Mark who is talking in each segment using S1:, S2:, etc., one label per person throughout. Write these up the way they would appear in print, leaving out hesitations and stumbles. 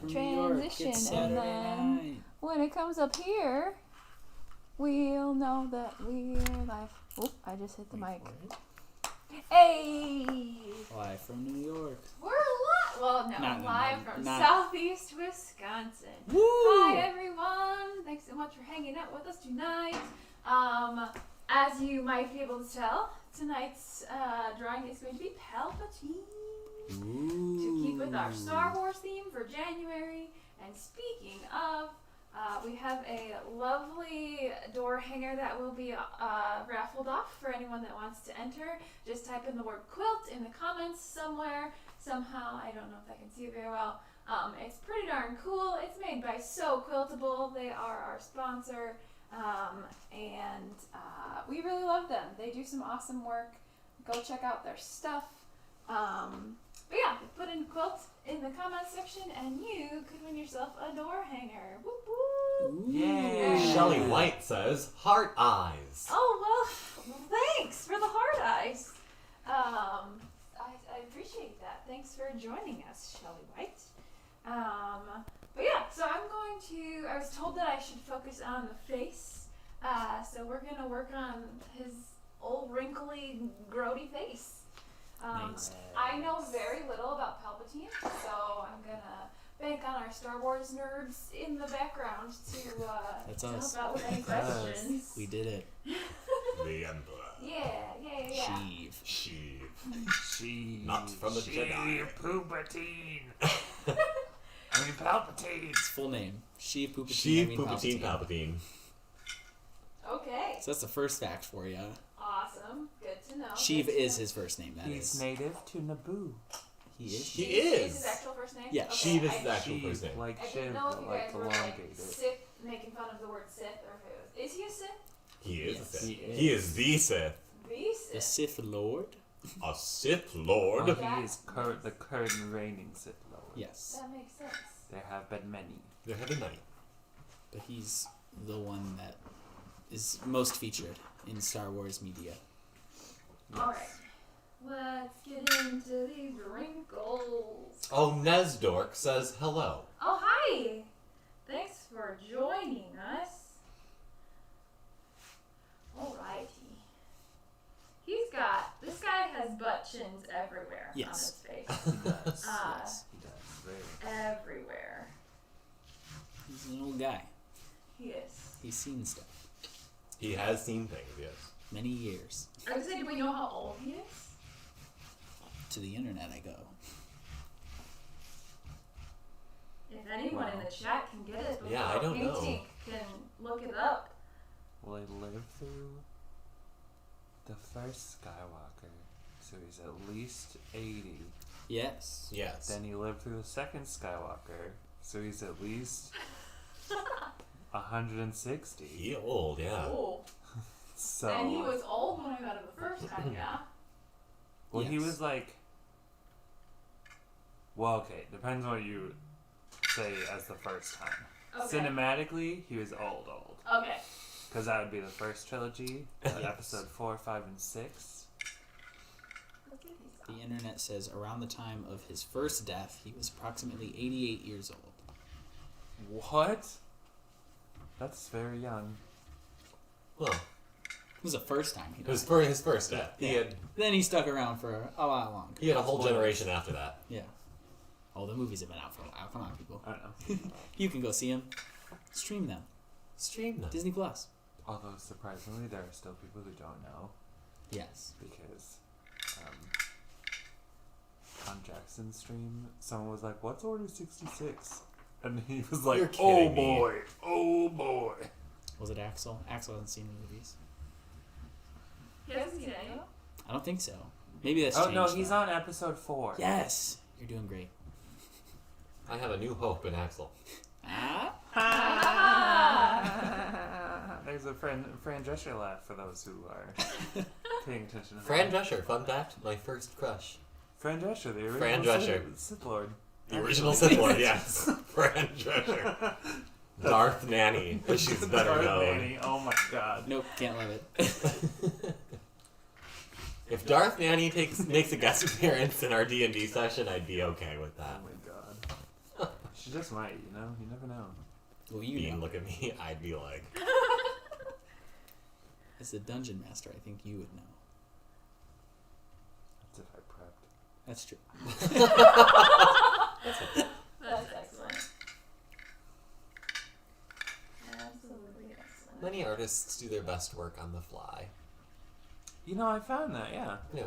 S1: Transition, and then when it comes up here, we'll know that we're live. Oop, I just hit the mic. Hey!
S2: Live from New York.
S1: We're live. Well, no, live from Southeast Wisconsin.
S2: Woo!
S1: Hi, everyone. Thanks so much for hanging out with us tonight. As you might be able to tell, tonight's drawing is going to be Palpatine.
S2: Ooh.
S1: To keep with our Star Wars theme for January. And speaking of, we have a lovely door hanger that will be raffled off for anyone that wants to enter. Just type in the word quilt in the comments somewhere. Somehow, I don't know if I can see it very well. It's pretty darn cool. It's made by So Quiltable. They are our sponsor. And we really love them. They do some awesome work. Go check out their stuff. But yeah, put in quilt in the comments section and you could win yourself a door hanger. Whoop whoop!
S3: Yay! Shelly White says, heart eyes.
S1: Oh, well, thanks for the heart eyes. I appreciate that. Thanks for joining us, Shelly White. But yeah, so I was told that I should focus on the face. So we're going to work on his old wrinkly, grody face.
S2: Nice.
S1: I know very little about Palpatine, so I'm going to bank on our Star Wars nerds in the background to help out with any questions.
S2: We did it.
S3: The Emperor.
S1: Yeah.
S3: Sheev. Not from the Jedi.
S4: Palpatine. I mean Palpatine.
S2: It's full name. Sheev Palpatine.
S3: Palpatine.
S1: Okay.
S2: So that's the first fact for you.
S1: Awesome. Good to know.
S2: Sheev is his first name.
S4: He's native to Naboo.
S2: He is.
S3: He
S1: is
S3: is.
S1: his actual first name?
S2: Yeah.
S1: Okay,
S3: Sheev is his actual first name.
S4: Like
S1: I
S4: Shiv,
S1: didn't know if
S4: but
S1: you
S4: like
S1: guys were like
S4: elongated.
S1: Sith, making fun of the word Sith, or if it was. Is he a Sith?
S3: He is
S2: Yes.
S3: a Sith.
S4: He
S3: He is the Sith.
S1: The Sith.
S2: The Sith Lord.
S3: A Sith Lord.
S4: Well, he is the current reigning Sith Lord.
S2: Yes.
S1: That makes sense.
S4: There have been many.
S3: There have been many.
S2: But he's the one that is most featured in Star Wars media.
S1: Alright. Let's get into these wrinkles.
S3: Oh, Nesdork says hello.
S1: Oh, hi! Thanks for joining us. Alrighty. This guy has butt chins everywhere on his
S2: Yes.
S1: face.
S4: He does.
S2: Yes.
S4: He does. Very.
S1: Everywhere.
S2: He's an old guy.
S1: He is.
S2: He's seen stuff.
S3: He has seen things, yes.
S2: Many years.
S1: I would say, do we know how old he is?
S2: To the internet I go.
S1: If anyone in the chat can get it before
S3: Yeah, I don't know.
S1: Painting can look it up.
S4: Will he live through the first Skywalker? So he's at least 80.
S2: Yes.
S3: Yes.
S4: Then he lived through the second Skywalker. So he's at least 160.
S3: He old, yeah.
S1: Oh.
S4: So.
S1: And he was old when I got him the first time, yeah?
S4: Well, he
S2: Yes.
S4: was like. Well, okay. Depends on what you say as the first time.
S1: Okay.
S4: Cinematically, he was old.
S1: Okay.
S4: Because that would be the first trilogy,
S3: Yes.
S4: episode 4, 5, and 6.
S1: Let's see if he's
S2: The internet says around the time of his first death, he was approximately 88 years old.
S4: What? That's very young.
S3: Well,
S2: It was the first time he
S3: it
S2: died.
S3: was for his first death.
S2: Yeah. Then he stuck around for a lot longer.
S3: He had a whole generation after that.
S2: Yeah. Oh, the movies have been out for a while. Come on, people.
S4: I don't know.
S2: You can go see them. Stream them.
S3: Stream them.
S2: Disney Plus.
S4: Although, surprisingly, there are still people who don't know.
S2: Yes.
S4: Because on Jackson's stream, someone was like, "What's Order 66?" And he was like,
S3: You're
S4: "Oh
S3: kidding me."
S4: boy, oh boy."
S2: Was it Axel? Axel hasn't seen the movies.
S1: He hasn't seen any.
S2: I don't think so. Maybe that's
S4: Oh
S2: changed.
S4: no, he's
S2: now.
S4: on episode 4.
S2: Yes. You're doing great.
S3: I have a new hope in Axel.
S2: Ah.
S4: There's a Fran Drescher laugh for those who are paying attention. To
S3: Fran
S4: that.
S3: Drescher, fun fact, my first crush.
S4: Fran Drescher, the original
S3: Fran Drescher.
S4: Sith Lord.
S3: The original Sith Lord, yes. Fran Drescher. Darth Nanny, as she's better
S4: Darth
S3: known.
S4: Nanny, oh my god.
S2: Nope. Can't love it.
S3: If Darth Nanny makes a guest appearance in our D&D session, I'd be okay with
S4: Oh
S3: that.
S4: my god. She just might, you know? You never know.
S2: Well, you
S3: Bean,
S2: know.
S3: look at me, I'd be like,
S2: As the dungeon master, I think you would know.
S4: That's if I prepped.
S2: That's true.
S1: That's excellent. Absolutely excellent.
S3: many artists do their best work on the fly.
S4: You know, I found that, yeah.
S3: Yeah.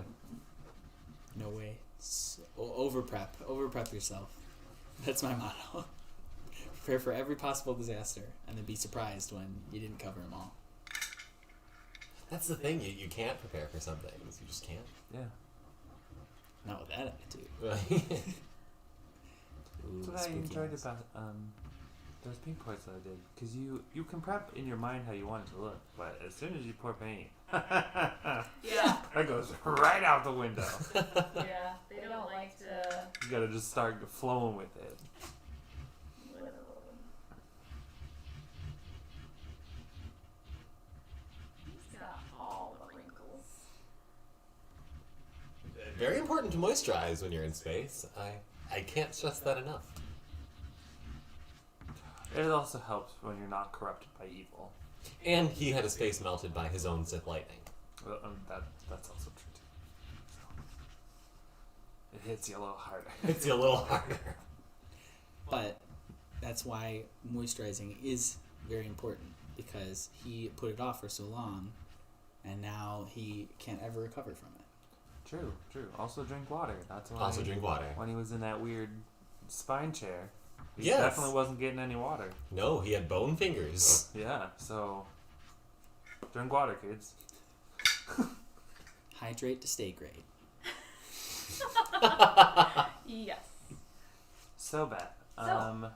S2: No way. Over prep. Over prep yourself. That's my motto. Prepare for every possible disaster, and then be surprised when you didn't cover them all.
S3: That's the thing, you can't prepare for some things. You just can't.
S4: Yeah.
S2: Not with that attitude.
S3: Right?
S2: Ooh,
S4: That's what I
S2: spooky.
S4: enjoyed about those paint pours that I did. Because you can prep in your mind how you want it to look, but as soon as you pour paint,
S1: Yeah.
S4: that goes right out the window.
S1: Yeah. They don't like to.
S4: You gotta just start flowing with it.
S1: He's got all the wrinkles.
S3: Very important to moisturize when you're in space. I can't stress that enough.
S4: It also helps when you're not corrupted by evil.
S3: And he had his face melted by his own Sith lightning.
S4: Well, that's also true too. So, it hits you a little harder.
S3: It's a little harder.
S2: But that's why moisturizing is very important, because he put it off for so long, and now he can't ever recover from it.
S4: True. Also drink water. That's why.
S3: Also drink water.
S4: When he was in that weird spine chair, he
S3: Yes.
S4: definitely wasn't getting any water.
S3: No, he had bone fingers.
S4: Yeah, so drink water, kids.
S2: Hydrate to stay great.
S1: Yes.
S4: So bad.
S1: So-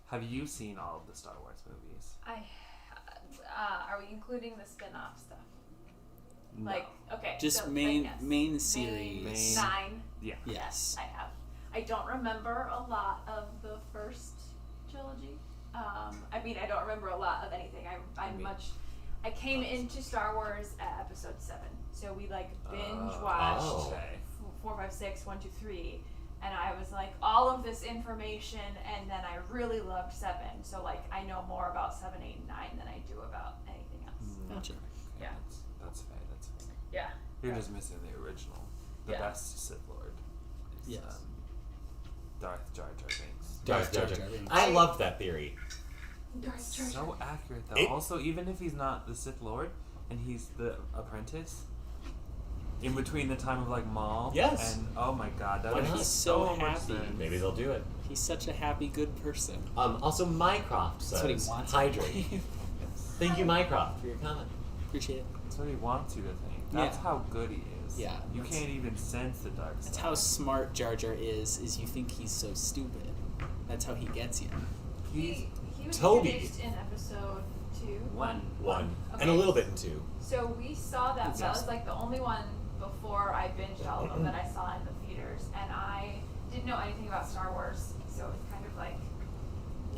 S4: Have you seen all of the Star Wars movies?
S1: Are we including the spin-off stuff?
S4: No.
S1: Like, okay.
S2: Just
S1: so,
S2: main
S1: yes.
S2: main series.
S4: Main-
S1: 9.
S4: Yeah.
S2: Yes.
S1: I have. I don't remember a lot of the first trilogy. I mean, I don't remember a lot of anything. I came into Star Wars at episode 7. So we like binge watched
S3: Oh.
S4: Okay.
S1: 4, 5, 6, 1, 2, 3. And I was like, all of this information, and then I really loved 7. So like, I know more about 7, 8, and 9 than I do about anything else.
S2: Gotcha.
S1: Yeah.
S4: That's fair.
S1: Yeah.
S4: You're just missing the original. The
S1: Yeah.
S4: best Sith Lord. Is,
S2: Yes.
S4: Darth Jar Jar Binks.
S3: Darth Jar Jar.
S2: Jar Binks.
S3: I loved that theory.
S1: Darth Jar Jar.
S4: So accurate though.
S3: It-
S4: Also, even if he's not the Sith Lord and he's the apprentice, in between the time of like Maul,
S3: Yes.
S4: and oh my god, that
S3: Why
S4: would
S3: not?
S4: be
S2: He's
S4: so
S2: so
S4: much
S2: happy.
S4: sense.
S3: Maybe they'll do it.
S2: He's such a happy, good person.
S3: Also, Mycroft says,
S2: That's what he wants.
S3: hydrate.
S4: Yes.
S3: Thank you, Mycroft, for your comment.
S2: Appreciate it.
S4: That's what he wants you to think. That's
S2: Yeah.
S4: how good he is.
S2: Yeah,
S4: You
S2: that's-
S4: can't even sense the dark
S2: That's
S4: side.
S2: how smart Jar Jar is you think he's so stupid. That's how he gets you.
S1: He was
S3: Toby.
S1: introduced in episode 2.
S4: One.
S3: One.
S1: Okay.
S3: And a little bit in two.
S1: So we saw that. That was
S2: Exhausting.
S1: like the only one before I binged all of them that I saw in the theaters, and I didn't know anything about Star Wars, so it was kind of like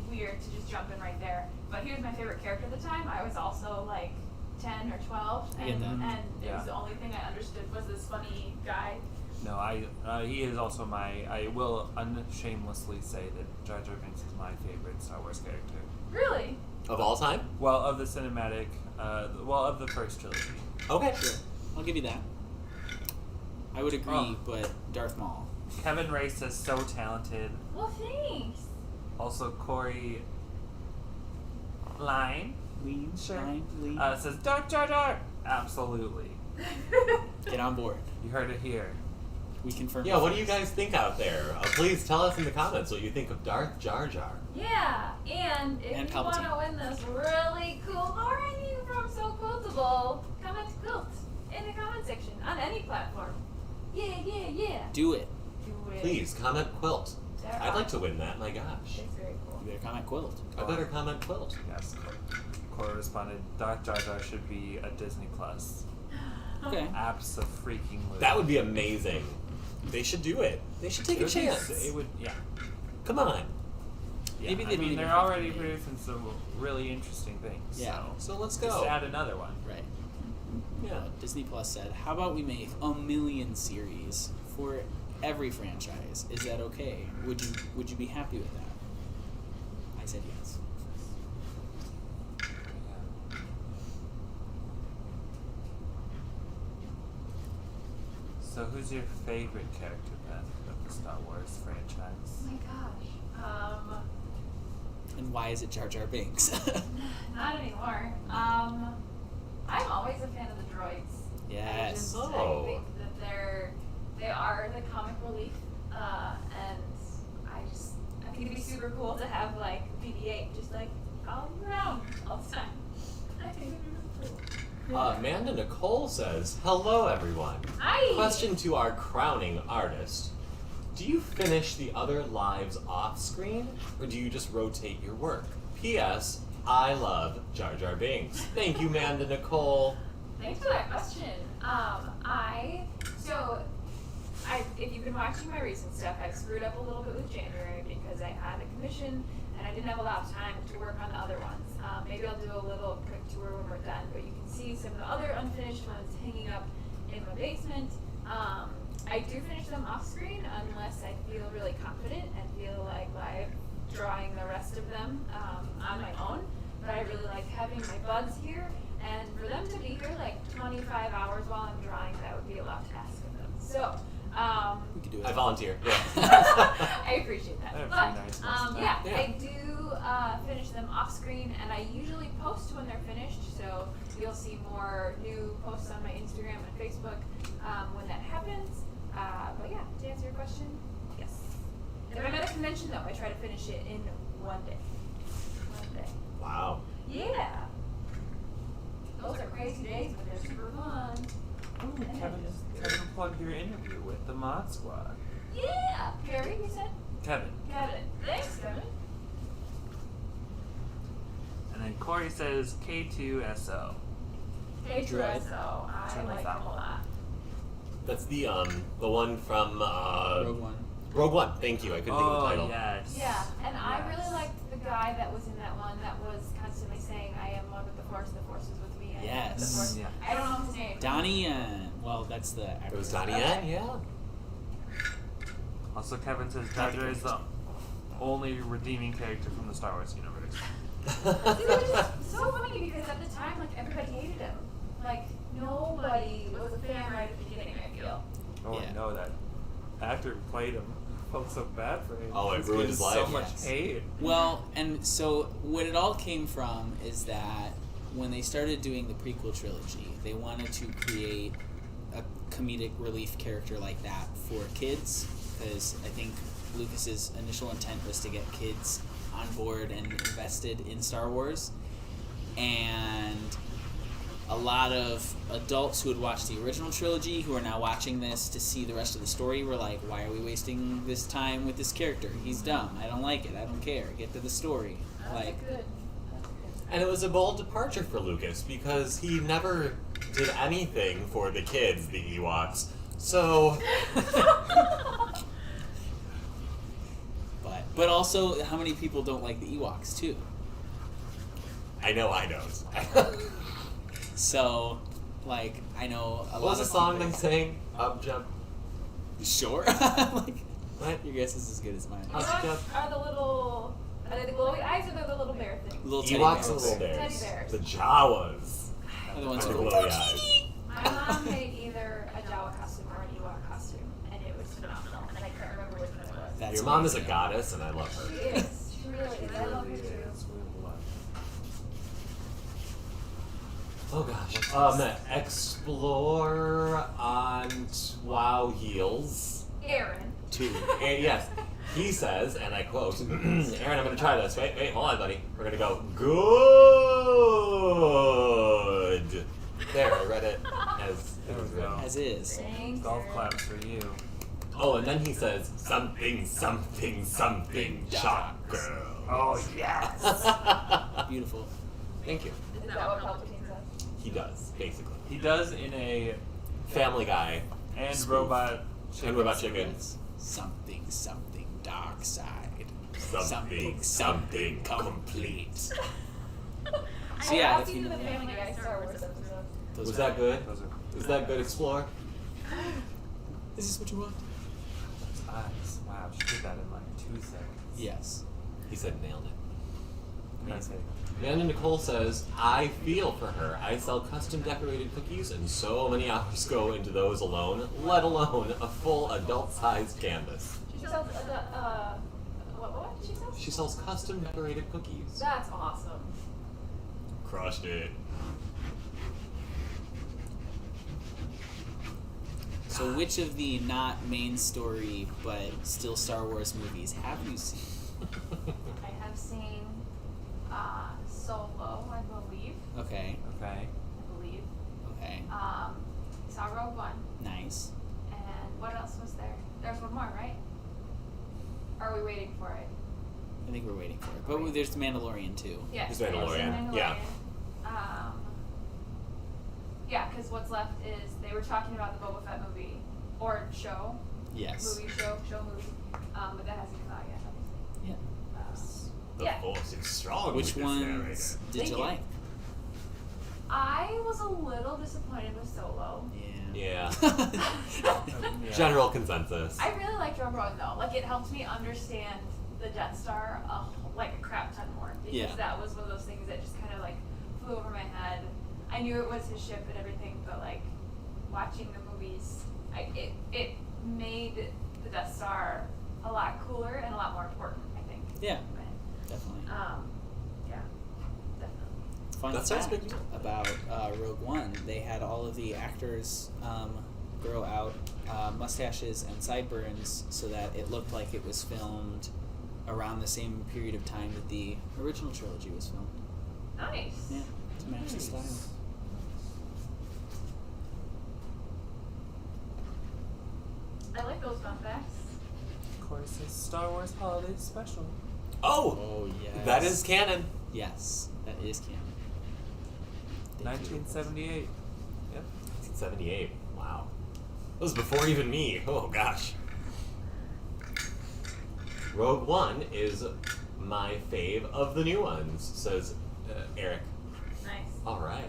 S1: weird to just jump in right there. But he was my favorite character at the time. I was also like 10 or 12,
S2: I get
S1: and
S2: that.
S1: it
S4: Yeah.
S1: was the only thing I understood was this funny guy.
S4: No, he is also I will unshamelessly say that Jar Jar Binks is my favorite Star Wars character.
S1: Really?
S3: Of all time?
S4: Well, of the cinematic, of the first trilogy.
S3: Okay.
S2: Sure. I'll give you that. I would agree,
S4: Oh.
S2: but Darth Maul.
S4: Kevin Ray says so talented.
S1: Well, thanks.
S4: Also, Corey Line
S2: Lean,
S4: Sure.
S2: shine, lean.
S4: says Dark Jar Jar. Absolutely.
S2: Get on board.
S4: You heard it here.
S2: We confirm.
S3: Yeah, what do you guys think out there? Please tell us in the comments what you think of Darth Jar Jar.
S1: Yeah, and if
S2: And
S1: you want to
S2: Palpatine.
S1: win this really cool menu from So Quiltable, comment quilt in the comment section on any platform. Yeah, yeah, yeah.
S2: Do it.
S1: Do it.
S3: Please, comment quilt.
S1: They're
S3: I'd like to
S1: awesome.
S3: win that, my gosh.
S1: It's very cool.
S2: You better comment quilt.
S3: I better comment quilt.
S4: Yes. Corey responded, Dark Jar Jar should be a Disney Plus.
S2: Okay.
S4: Abso-freaking-lutely.
S3: That would be amazing. They should do it. They should take a chance.
S4: It would, yeah.
S3: Come on.
S4: Yeah,
S2: Maybe
S4: I
S2: they don't
S4: mean,
S2: even
S4: they're
S2: have to
S4: already
S2: be.
S4: producing some really interesting things.
S2: Yeah.
S3: So let's
S4: Just
S3: go.
S4: add another one.
S2: Right.
S3: Yeah.
S2: Disney Plus said, "How about we make a million series for every franchise? Is that okay? Would you be happy with that?" I said yes.
S4: Yeah. So, who's your favorite character then of the Star Wars
S1: Oh
S4: franchise?
S1: my gosh.
S2: And why is it Jar Jar Binks?
S1: Not anymore. I'm always a fan of the droids.
S2: Yes.
S3: Oh.
S1: I think that they are the comic relief, and I think it'd be super cool to have like BB-8 just like all around all the time. I think it'd be really cool.
S3: Amanda Nicole says, "Hello, everyone.
S1: Hi.
S3: Question to our crowning artist. Do you finish the other lives off screen, or do you just rotate your work? P.S. I love Jar Jar Binks. Thank you, Amanda Nicole.
S1: Thanks for that question. If you've been watching my recent stuff, I've screwed up a little bit with January because I had a commission and I didn't have a lot of time to work on the other ones. Maybe I'll do a little quick tour when we're done, but you can see some of the other unfinished ones hanging up in my basement. I do finish them off screen unless I feel really confident and feel like live drawing the rest of them on my own. But I really like having my buds here, and for them to be here like 25 hours while I'm drawing, that would be a lot to ask of them. So,
S2: We could do it.
S3: I volunteer. Yeah.
S1: I appreciate that.
S4: They're
S1: But,
S4: pretty nice ones.
S1: yeah,
S3: Yeah.
S1: I do finish them off screen, and I usually post when they're finished, so you'll see more new posts on my Instagram and Facebook when that happens. But yeah, to answer your question, yes. If I'm at a convention, though, I try to finish it in one day. One day.
S3: Wow.
S1: Yeah. Those are crazy days, but they're super fun.
S4: Ooh, Kevin plugged your interview with the Mod Squad.
S1: Yeah! Carrie, you said?
S4: Kevin.
S1: Kevin. Thanks, Kevin.
S4: And then Corey says K2SO.
S1: Hey,
S2: Droid.
S1: so I
S4: Turn
S1: like
S4: that
S1: them a
S4: one.
S1: lot.
S3: That's the one from
S2: Rogue One.
S3: Rogue One. Thank you. I couldn't think of the title.
S4: Yes.
S1: Yeah, and I
S4: Yes.
S1: really liked the guy that was in that one that was constantly saying, I am one with the Force is with me. I am
S2: Yes.
S1: The Force.
S4: Yeah.
S1: I don't know his name.
S2: Donnie Yen. Well, that's the actor.
S3: It was Donnie Yen, yeah.
S4: Also, Kevin says Jar Jar is the only redeeming character from the Star Wars universe.
S1: It was just so funny because at the time, like, everybody hated him. Like, nobody was a fan right at the beginning, I feel.
S4: Oh,
S2: Yeah.
S4: no, that actor who played him felt so bad for him.
S3: Oh, it
S4: He's
S3: ruined
S4: getting
S3: his life.
S4: So much
S2: Yes.
S4: hate.
S2: Well, and so what it all came from is that when they started doing the prequel trilogy, they wanted to create a comedic relief character like that for kids, because I think Lucas's initial intent was to get kids on board and invested in Star Wars, and a lot of adults who had watched the original trilogy who are now watching this to see the rest of the story were like, why are we wasting this time with this character? He's dumb. I don't like it. I don't care. Get to the story. Like,
S1: Good.
S3: And it was a bold departure for Lucas because he never did anything for the kids, the Ewoks. So,
S2: but also, how many people don't like the Ewoks too?
S3: I know I don't.
S2: So, like, I know a
S3: What
S2: lot
S3: was the
S2: of
S3: song
S2: people-
S3: they sang? Up Jump.
S2: Sure. Like,
S3: What?
S2: your guess is as good as mine.
S1: Ewoks are the little. Are they the glowy eyes or they're the little bear things?
S2: Little teddy
S3: Ewoks
S2: bears.
S3: and little bears.
S1: Teddy bears.
S3: The Jawas.
S2: Are the ones
S3: Are
S2: who
S3: the
S2: go,
S3: glowy eyes.
S1: My mom made either a Jawa costume or an Ewok costume, and it was phenomenal. And I can't remember which one it was.
S2: That's
S3: Your mom is a
S2: amazing.
S3: goddess, and I love
S1: She
S3: her.
S1: is. She really is. I love her
S4: Really
S1: too.
S4: is. We love
S3: Oh gosh. Explore on Wow Heels.
S1: Aaron.
S2: Two.
S3: And yes, he says, and I quote, Aaron, I'm going to try this. Wait, hold on, buddy. We're going to go, good. There, I read it as it was written.
S2: As is.
S1: Thanks,
S4: Golf
S1: Aaron.
S4: claps for you.
S3: Oh, and then he says, something, something, something, shot girl.
S4: Oh, yes!
S2: Beautiful.
S3: Thank you.
S1: Is that what Palpatine says?
S3: He does, basically.
S4: He does in a
S3: Family Guy.
S4: and
S3: Spoof.
S4: Robot
S3: And Robot Chicken.
S2: Something, something, dark side.
S3: Something complete.
S2: So yeah,
S1: I have
S2: if you
S1: seen
S2: know
S1: the
S2: that.
S1: Family Guy Star Wars episode.
S2: Those
S3: Was
S2: are-
S3: that good?
S4: Those are
S3: Was that good, Explorer?
S2: Is this what you want?
S4: eyes. Wow, she did that in like 2 seconds.
S2: Yes.
S3: He said nailed it.
S4: Amazing.
S3: Amanda Nicole says, I feel for her. I sell custom decorated cookies, and so many hours go into those alone, let alone a full adult-sized canvas.
S1: She sells what did she sell?
S3: She sells custom decorated cookies.
S1: That's awesome.
S3: Crushed it.
S2: So which of the not main story but still Star Wars movies have you seen?
S1: I have seen Solo, I believe.
S2: Okay.
S4: Okay.
S1: I believe.
S2: Okay.
S1: Saw Rogue One.
S2: Nice.
S1: And what else was there? There's one more, right? Are we waiting for it?
S2: I think we're waiting for it. But there's The Mandalorian too.
S1: Yes.
S3: There's Mandalorian, yeah.
S1: Yeah, because what's left is they were talking about the Boba Fett movie or show,
S2: Yes.
S1: movie movie, but that hasn't come out yet. Obviously.
S2: Yeah.
S3: The
S1: Yeah.
S3: Force is strong
S2: Which
S3: with this
S2: ones
S3: narrator.
S2: did
S1: Thank
S2: you
S1: you.
S2: like?
S1: I was a little disappointed with Solo.
S3: Yeah.
S4: Yeah.
S3: General consensus.
S1: I really liked Rogue One though. Like it helped me understand the Death Star like a crap ton more because
S2: Yeah.
S1: that was one of those things that just kind of like flew over my head. I knew it was his ship and everything, but like watching the movies, it made the Death Star a lot cooler and a lot more important. I think.
S2: Yeah. Definitely.
S1: Yeah, definitely.
S2: Fun
S3: That sounds
S2: fact
S3: big.
S2: about Rogue One, they had all of the actors grow out mustaches and sideburns so that it looked like it was filmed around the same period of time that the original trilogy was filmed.
S1: Nice.
S2: Yeah, to match the style.
S1: I like those fun facts.
S4: Of course, it's Star Wars Holiday Special.
S3: Oh!
S2: Oh, yes.
S3: That is canon.
S2: Yes, that is canon. Thank you.
S4: 1978. Yep.
S3: 1978. Wow. That was before even me. Oh, gosh. Rogue One is my fave of the new ones, says Eric.
S1: Nice.
S3: All right.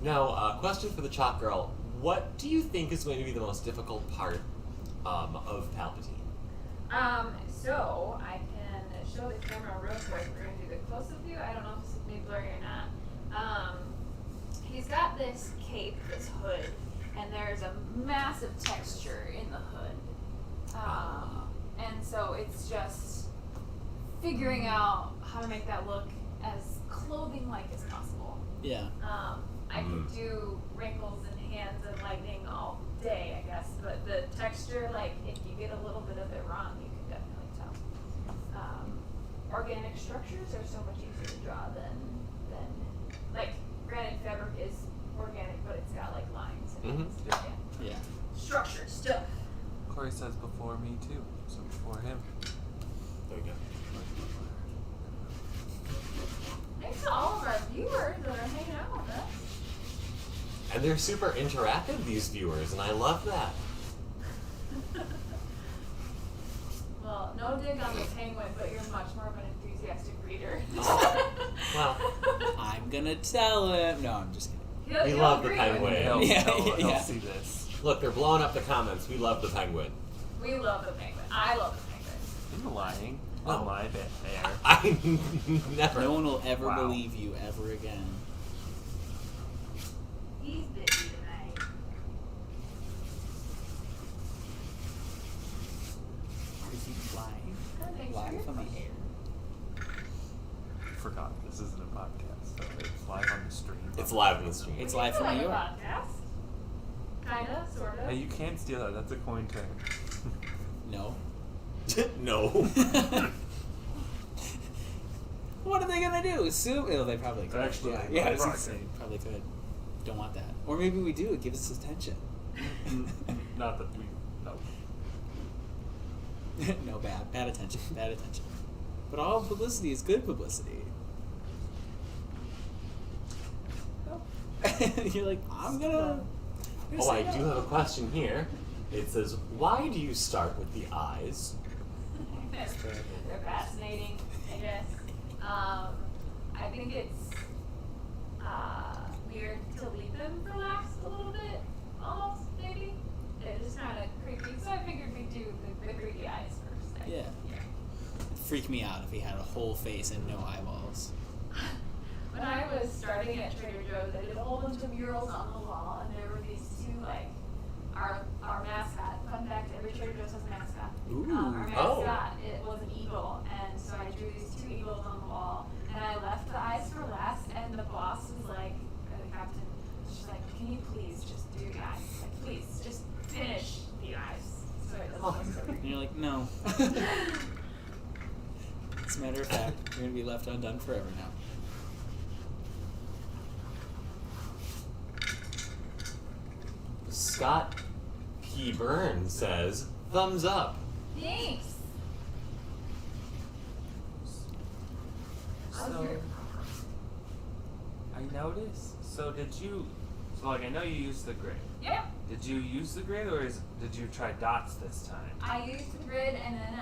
S3: Now, question for the Chalk Girl. What do you think is going to be the most difficult part of Palpatine?
S1: So I can show the camera real quick. We're gonna do the close-up view. I don't know if this is me blurry or not. he's got this cape, this hood, and there's a massive texture in the hood. And so it's just figuring out how to make that look as clothing-like as possible.
S2: Yeah.
S1: I could do wrinkles and hands and lightning all day, I guess, but the texture, like, if you get a little bit of it wrong, you can definitely tell. Organic structures are so much easier to draw than like, granted, fabric is organic, but it's got, like, lines and
S2: Yeah.
S1: structured stuff.
S4: Corey says before me too, so before him.
S3: There you go.
S1: Thanks to all of our viewers that are hanging out with us.
S3: And they're super interactive, these viewers, and I love that.
S1: Well, no dig on the penguin, but you're much more of an enthusiastic reader.
S3: Oh. Well,
S2: I'm gonna tell him. No, I'm just kidding.
S3: We love the penguin.
S4: He'll,
S2: Yeah,
S4: he'll
S2: yeah.
S4: see this.
S3: look, they're blowing up the comments. We love the penguin.
S1: We love the penguin. I love the penguin.
S4: You're lying.
S3: Oh.
S4: Don't lie, bit there.
S3: I never.
S2: No one will ever
S4: Wow.
S2: believe you ever again.
S1: He's busy tonight.
S2: Is he flying?
S1: Thanks for
S2: Flying
S1: your
S2: from the
S1: question.
S2: air.
S4: Forgot this isn't a podcast, so it's live on the stream.
S3: It's live in the stream.
S2: It's
S1: We
S2: live
S1: do
S2: from
S1: like
S2: New
S1: a
S2: York.
S1: podcast. Kinda, sorta.
S4: Hey, you can't steal that. That's a coin term.
S2: No.
S3: No.
S2: What are they gonna do? Sue? Oh, they probably could.
S4: Actually,
S2: yeah, I was gonna
S4: probably
S2: say,
S4: could.
S2: probably could. Don't want that. Or maybe we do. It gives us attention.
S4: Not that we. No.
S2: No, bad attention. Bad attention. But all publicity is good publicity. You're like, I'm gonna
S3: Oh, I
S2: say
S3: do
S2: no.
S3: have a question here. It says, why do you start with the eyes?
S1: They're fascinating, I guess. I think it's weird to leave them for last a little bit, almost, maybe. They're just kind of creepy. So I figured we'd do the creepy eyes first.
S2: Yeah. It'd freak me out if he had a whole face and no eyeballs.
S1: When I was starting at Trader Joe's, I did a whole bunch of murals on the wall, and there were these two, like, our mascot. Fun fact, every Trader Joe's has a mascot.
S2: Ooh.
S1: Our
S3: Oh.
S1: mascot, it was an eagle, and so I drew these two eagles on the wall, and I left the eyes for last, and the boss was like, or the captain, she's like, can you please just do the eyes? Like, please, just finish the eyes. So it doesn't look so
S2: And
S1: creepy.
S2: you're like, no. As a matter of fact, you're gonna be left undone forever now.
S3: Scott P. Byrne says, thumbs up.
S1: Thanks!
S4: So, I noticed. So, did you? So, like, I know you used the grid.
S1: Yep.
S4: Did you use the grid, or did you try dots this time?
S1: I used the grid, and then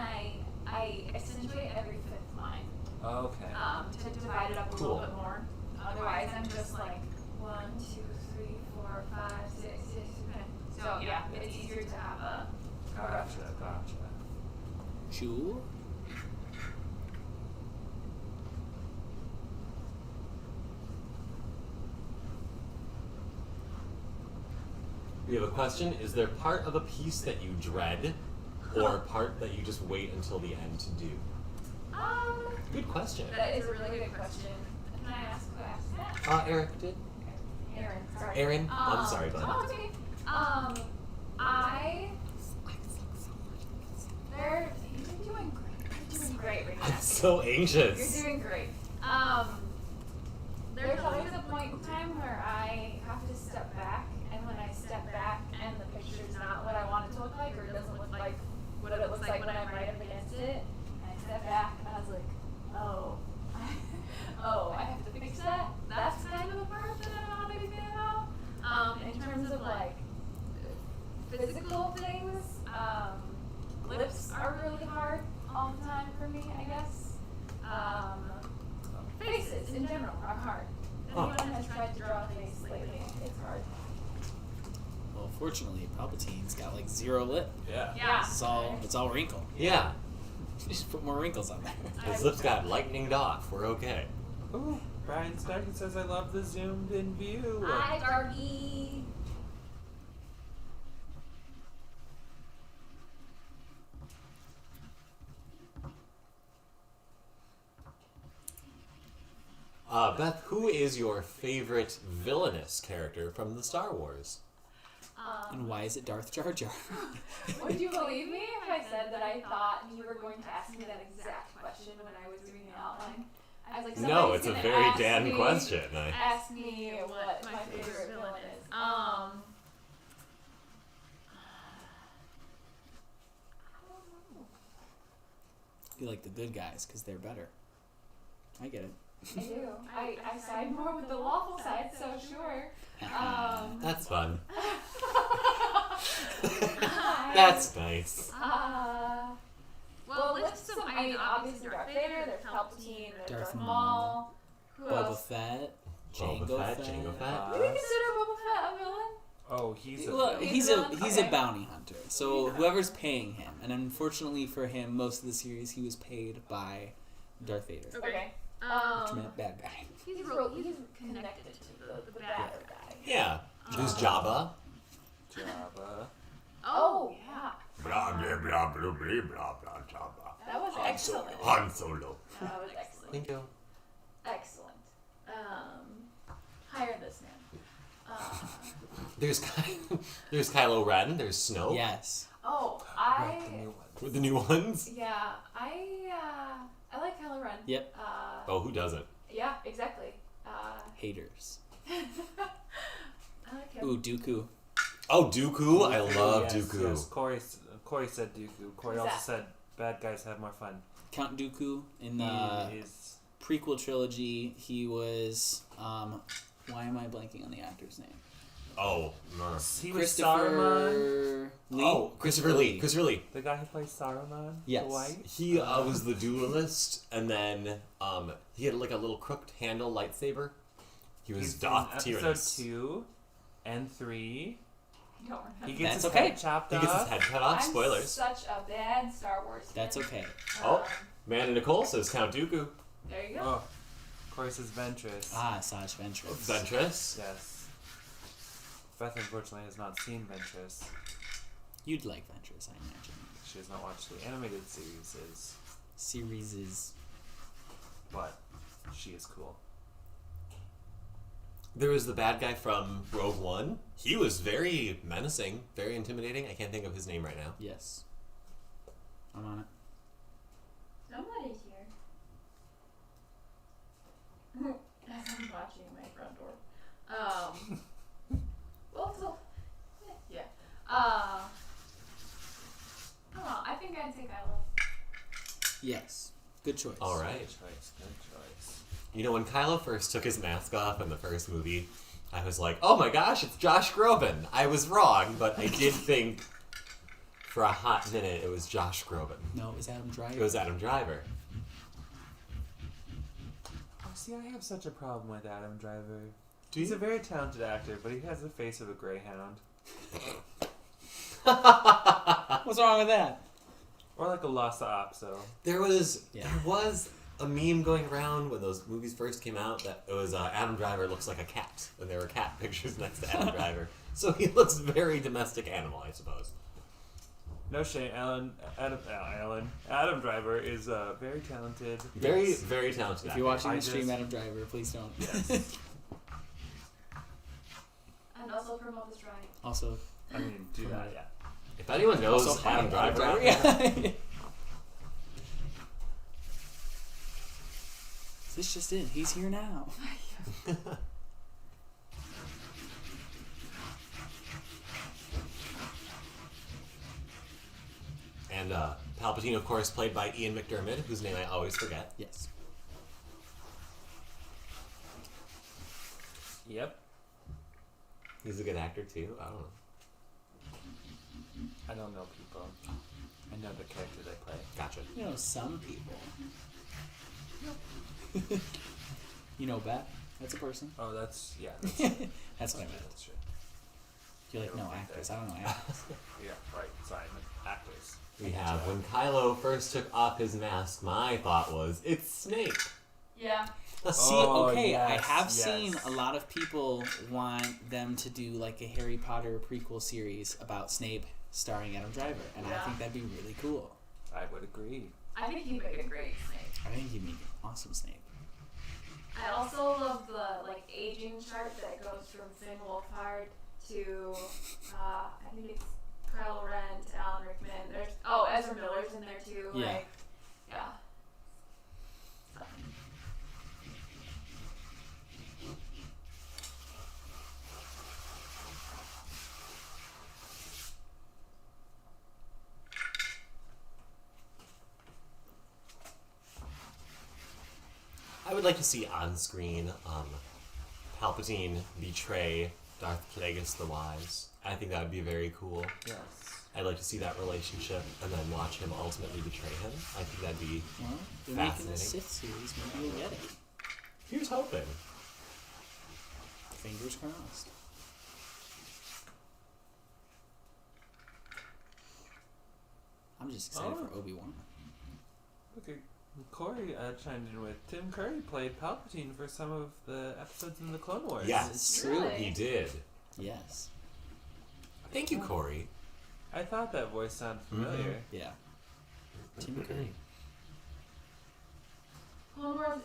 S1: I accentuate every fifth line.
S4: Okay.
S1: To divide it up a
S3: Cool.
S1: little bit more. Otherwise, I'm just like 1, 2, 3, 4, 5, 6, 6, 7. So yeah, it's easier to have a rough.
S4: Gotcha.
S2: Sure.
S3: We have a question. Is there part of a piece that you dread, or part that you just wait until the end to do? Good question.
S1: That is a really good question. Can I ask who asked that?
S3: Eric did.
S1: Aaron. Sorry.
S3: Aaron? I'm sorry, bud.
S1: Oh, it's okay. You're doing great. You're doing great right now.
S3: I'm so anxious.
S1: You're doing great. There's always a point in time where I have to step back, and when I step back and the picture's not what I want it to look like, or it doesn't look like what it looks like when I'm right up against it, I step back and I was like, oh, I have to fix that. That's kind of the part that I'm not a big fan of. In terms of like physical things, lips are really hard all the time for me, I guess. Faces in general are hard. If
S3: Huh.
S1: anyone has tried to draw a face lately, it's hard.
S2: Well, fortunately, Palpatine's got like 0 lip.
S3: Yeah.
S1: Yeah.
S2: It's all wrinkle.
S3: Yeah.
S2: Just put more wrinkles on there.
S3: His lips got lightened off. We're okay.
S4: Ooh. Brian Starkey says I love the zoomed in view.
S1: Hi, Darky.
S3: Beth, who is your favorite villainous character from the Star Wars?
S2: And why is it Darth Jar Jar?
S1: Would you believe me if I said that I thought you were going to ask me that exact question when I was doing the outline? I was like,
S3: No,
S1: somebody's
S3: it's a
S1: gonna
S3: very
S1: ask
S3: Dan
S1: me-
S3: question.
S1: Ask me what my favorite villain is.
S2: You like the good guys because they're better. I get it.
S1: I do. I side more with the lawful side, so sure.
S3: That's fun.
S1: I-
S3: That's nice.
S1: Well, list some. I mean, obviously Darth Vader. There's Palpatine. There's
S2: Darth
S1: Darth Maul. Who
S2: Boba
S1: else?
S2: Fett.
S3: Boba
S2: Jango
S3: Fett,
S2: Fett.
S3: Jango Fett.
S1: Do we consider Boba Fett a villain?
S4: Oh, he's a
S2: Well,
S4: villain.
S2: he's a
S1: Okay.
S2: bounty hunter. So whoever's paying him, and unfortunately for him, most of the series he was paid by Darth Vader,
S1: Okay.
S2: which meant bad guy.
S1: He's connected to the bad guy.
S3: Yeah. There's Jabba.
S4: Jabba.
S1: Oh yeah.
S3: Blah, blah, blah, blah, blah, blah, blah, Jabba.
S1: That was excellent.
S3: Han Solo.
S1: That was excellent.
S3: Thank you.
S1: Excellent. Hire this man.
S3: There's there's Kylo Ren. There's Snoke.
S2: Yes.
S1: Oh,
S4: Right, the new one.
S3: With the new ones.
S1: yeah, I like Kylo Ren.
S2: Yep.
S3: Oh, who doesn't?
S1: Yeah, exactly.
S2: Haters.
S1: I like him.
S2: Ooh, Dooku.
S3: Oh, Dooku. I love
S4: Yes,
S3: Dooku.
S4: Yes, Corey said Dooku. Corey
S1: Who's
S4: also
S1: that?
S4: said bad guys have more fun.
S2: Count Dooku in the
S4: He is.
S2: prequel trilogy. He was. Why am I blanking on the actor's name?
S3: Oh, no.
S4: He was Saruman.
S2: Christopher Lee.
S3: Oh, Christopher Lee. Christopher Lee.
S4: The guy who plays Saruman.
S2: Yes.
S4: The white.
S3: He was the duelist, and then he had like a little crooked handle lightsaber. He was
S4: He's
S3: Darth
S4: in
S3: Tyrannus.
S4: episode 2 and 3.
S1: Don't
S4: He
S1: remember.
S4: gets
S2: That's
S4: his
S2: okay.
S4: head chopped
S3: He
S4: off.
S3: gets his head cut off.
S1: I'm
S3: Spoilers.
S1: such a bad Star Wars fan.
S2: That's okay.
S3: Oh. Amanda Nicole says Count Dooku.
S1: There you go.
S4: Oh, Corey says Ventress.
S2: Saj Ventress.
S3: Ventress.
S4: Yes. Beth unfortunately has not seen Ventress.
S2: You'd like Ventress, I imagine.
S4: She has not watched the animated series,
S2: Series.
S4: but she is cool.
S3: There was the bad guy from Rogue One. He was very menacing, very intimidating. I can't think of his name right now.
S2: Yes. I'm on it.
S1: Somebody's here. As I'm watching my front door. Well, so, yeah. I don't know. I think I'd say Kylo.
S2: Yes. Good choice.
S3: All right.
S4: Good choice. Good choice.
S3: You know, when Kylo first took his mask off in the first movie, I was like, oh my gosh, it's Josh Groban. I was wrong, but I did think for a hot minute it was Josh Groban.
S2: No, it was Adam Driver.
S3: It was Adam Driver.
S4: Oh, see, I have such a problem with Adam Driver.
S3: Do
S4: He's
S3: you?
S4: a very talented actor, but he has the face of a greyhound.
S2: What's wrong with that?
S4: Or like a Lhasa Apso.
S3: There was
S2: Yeah.
S3: there was a meme going around when those movies first came out that it was Adam Driver looks like a cat, and there were cat pictures next to Adam Driver. So he looks very domestic animal, I suppose.
S4: No shame, Adam Driver is very talented.
S3: Very,
S2: Yes.
S3: very talented
S2: If
S3: actor.
S2: you're watching
S4: I
S2: the stream,
S4: just-
S2: Adam Driver, please don't.
S4: Yes.
S1: And also promote this drawing.
S2: Also,
S4: I mean, do that, yeah.
S3: If anyone knows
S2: also
S3: Adam Driver, out there,
S2: Yeah. This just in. He's here now.
S3: and Palpatine, of course, played by Ian McDiarmid, whose name I always forget.
S2: Yes.
S4: Yep.
S3: He's a good actor too. I don't know.
S4: I don't know people. I know the character they play.
S3: Gotcha.
S2: You know some people. You know Bat? That's a person.
S4: Oh, that's, yeah. That's,
S2: That's what I meant.
S4: That's true.
S2: You're like,
S4: Never
S2: no,
S4: mind
S2: actors.
S4: that.
S2: I don't know actors.
S4: Yeah, right. Sorry, I meant actors.
S3: We have when Kylo first took off his mask. My thought was, it's Snape.
S1: Yeah.
S2: See,
S4: Oh,
S2: okay, I
S4: yes,
S2: have
S4: yes.
S2: seen a lot of people want them to do like a Harry Potter prequel series about Snape starring Adam Driver, and I
S1: Yeah.
S2: think that'd be really cool.
S4: I would agree.
S1: I think he'd make a great Snape.
S2: I think he'd make an awesome Snape.
S1: I also love the like aging chart that goes from Finn Wolfhard to I think it's Kylo Ren to Alan Rickman. There's Ezra Miller's in there too.
S2: Yeah.
S1: Like, yeah.
S3: I would like to see on screen Palpatine betray Darth Plagueis the Wise. I think that would be very cool.
S4: Yes.
S3: I'd like to see that relationship and then watch him ultimately betray him. I think that'd be.
S2: Well, they're making a
S3: Fascinating.
S2: Sith series. Maybe we'll get it.
S3: Here's hoping.
S2: Fingers crossed. I'm just excited
S4: Oh.
S2: for Obi-Wan.
S4: Look at Corey chimed in with Tim Curry played Palpatine for some of the episodes in the Clone Wars.
S3: Yes,
S2: It's true.
S1: Really?
S3: he did.
S2: Yes.
S3: Thank you, Corey.
S4: I thought that voice sounded familiar.
S2: Yeah. Tim Curry.
S1: Clone Wars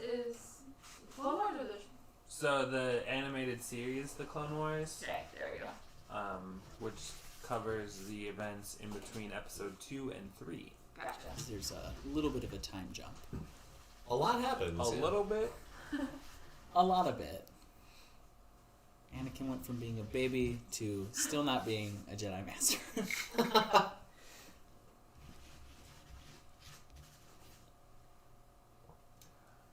S1: or the
S4: So the animated series, The Clone Wars,
S1: okay, there we go.
S4: which covers the events in between episode 2 and 3.
S1: Gotcha.
S2: There's a little bit of a time jump.
S3: A lot happens.
S4: A
S3: yeah.
S4: little bit.
S2: A lot of it. Anakin went from being a baby to still not being a Jedi Master.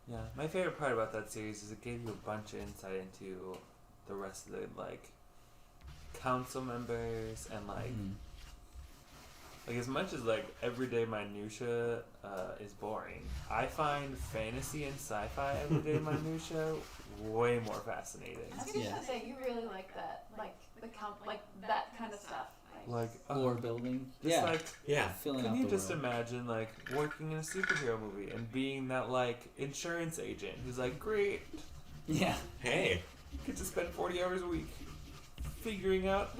S4: Yeah, my favorite part about that series is it gave you a bunch of insight into the rest of the council members and
S2: Mhm.
S4: like as much as everyday minutia is boring. I find fantasy and sci-fi everyday minutia way more fascinating.
S1: I was just
S2: Yeah.
S1: gonna say you really like that, like the count, like that kind of stuff.
S4: Like
S2: Lore building.
S4: just
S2: Yeah.
S3: Yeah.
S2: Filling
S4: can
S2: out
S4: you
S2: the
S4: just
S2: world.
S4: imagine working in a superhero movie and being that insurance agent who's great,
S2: Yeah.
S3: Hey.
S4: you get to spend 40 hours a week figuring out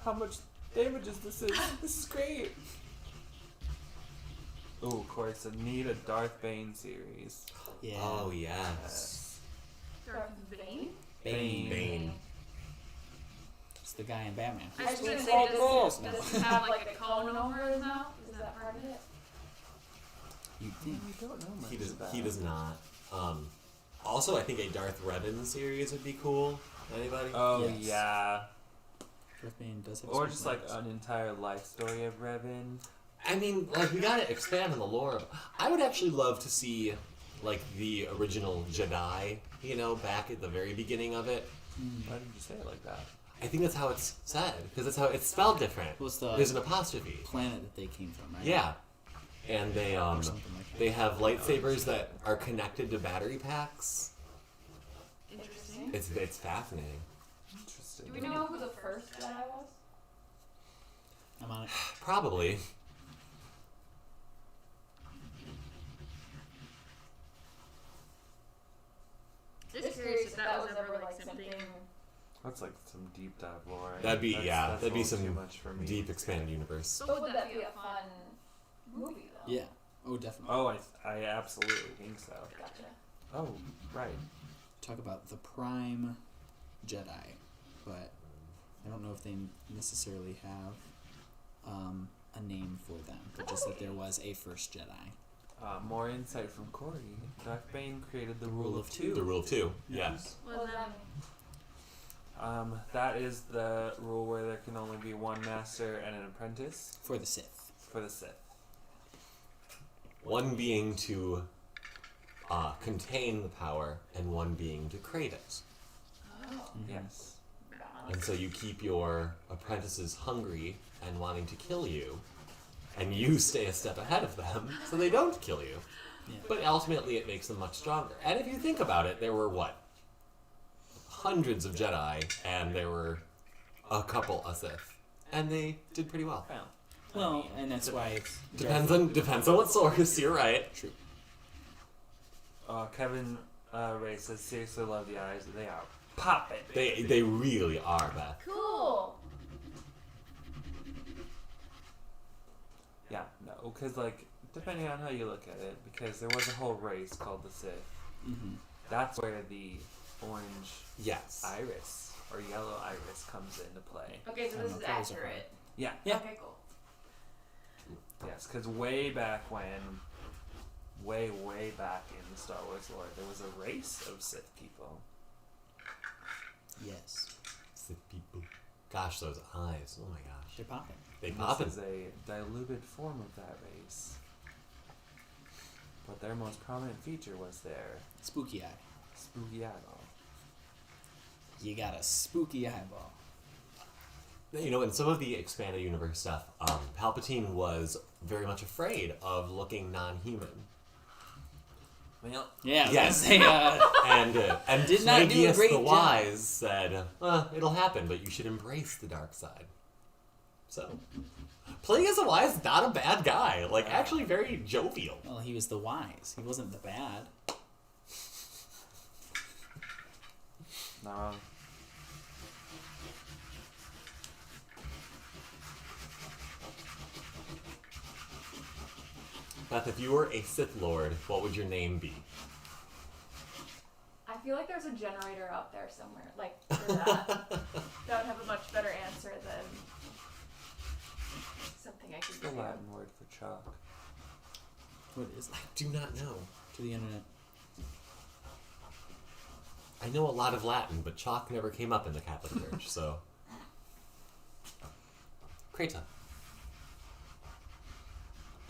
S4: how much damages this is. This is great. Oh, of course, I need a Darth Bane series.
S2: Yeah.
S3: Oh, yes.
S1: Darth Bane.
S3: Bane.
S2: It's the guy in Batman.
S1: I was gonna
S2: Oh,
S1: say,
S2: balls.
S1: does he have like a cone over his mouth? Is that part of it?
S2: You'd think.
S4: I don't know much
S3: He does.
S4: about
S3: He does not. Also, I think a Darth Revan series would be cool. Anybody?
S4: Oh,
S2: Yes.
S4: yeah.
S2: Darth Bane does have
S4: Or
S2: some
S4: just
S2: plans.
S4: an entire life story of Revan.
S3: I mean, we gotta expand on the lore. I would actually love to see, the original Jedi. Back at the very beginning of it.
S4: Why did you say it like that?
S3: I think that's how it's said because that's how it's spelled different.
S2: Well, it's the
S3: There's an apostrophe.
S2: planet that they came from, right?
S3: Yeah, and they
S2: Or something like that.
S3: they have lightsabers that are connected to battery packs.
S1: Interesting.
S3: It's fascinating.
S4: Interesting.
S1: Do we know who the first Jedi was?
S2: I'm on it.
S3: Probably.
S1: Just curious if that was ever like something.
S4: That's some deep dive lore.
S3: That'd be
S4: That's
S3: that'd
S4: a
S3: be
S4: little
S3: some
S4: too much for me.
S3: deep expanded universe.
S1: So would that be a fun movie though?
S2: Yeah. Oh, definitely.
S4: Oh, I absolutely think so.
S1: Gotcha.
S4: Oh, right.
S2: Talk about the prime Jedi, but I don't know if they necessarily have a name for them, but just that there was a first Jedi.
S4: More insight from Corey. Darth Bane created the rule of two.
S3: The rule of two. Yes.
S1: Well then,
S4: That is the rule where there can only be one master and an apprentice
S2: For the Sith.
S4: for the Sith.
S3: One being to contain the power, and one being to create it.
S1: oh,
S4: Yes.
S3: And so you keep your apprentices hungry and wanting to kill you, and you stay a step ahead of them so they don't kill you.
S2: Yeah.
S3: But ultimately it makes them much stronger. And if you think about it, there were hundreds of Jedi, and there were a couple of Sith. And they did pretty well.
S2: Well, and that's why it's
S3: Depends on what source, you're right.
S2: True.
S4: Kevin races seriously love the eyes. They are popping.
S3: They really are, Beth.
S1: Cool.
S4: Yeah, no, because like depending on how you look at it, because there was a whole race called the Sith.
S2: Mm-hmm.
S4: That's where the orange
S3: Yes.
S4: iris or yellow iris comes into play.
S1: Okay, so
S2: I
S1: this
S2: don't
S1: is
S2: know if those are
S1: accurate.
S4: Yeah.
S2: Yeah.
S1: Okay, cool.
S4: Yes, because way back when, way back in the Star Wars lore, there was a race of Sith people.
S2: Yes.
S3: Sith people. Gosh, those eyes. Oh my gosh.
S2: They're popping.
S3: They
S4: And
S3: popping.
S4: This is a diluted form of that race. But their most prominent feature was their
S2: Spooky eye.
S4: spooky eyeball.
S2: You got a spooky eyeball.
S3: You know, in some of the expanded universe stuff, Palpatine was very much afraid of looking non-human.
S4: Well,
S2: Yeah.
S3: Yes.
S2: They,
S3: And
S2: Did not do a
S3: Plagueis
S2: great
S3: the
S2: job.
S3: Wise said, it'll happen, but you should embrace the dark side. So, Plagueis the Wise is not a bad guy. Like, actually very jovial.
S2: well, he was the wise. He wasn't the bad.
S4: not wrong.
S3: Beth, if you were a Sith Lord, what would your name be?
S1: I feel like there's a generator out there somewhere, like, for that. That would have a much better answer than something I could
S4: It's the
S1: do.
S4: Latin word for chalk.
S2: What is that?
S3: Do not know.
S2: To the internet.
S3: I know a lot of Latin, but chalk never came up in the Catholic Church, so... Creta.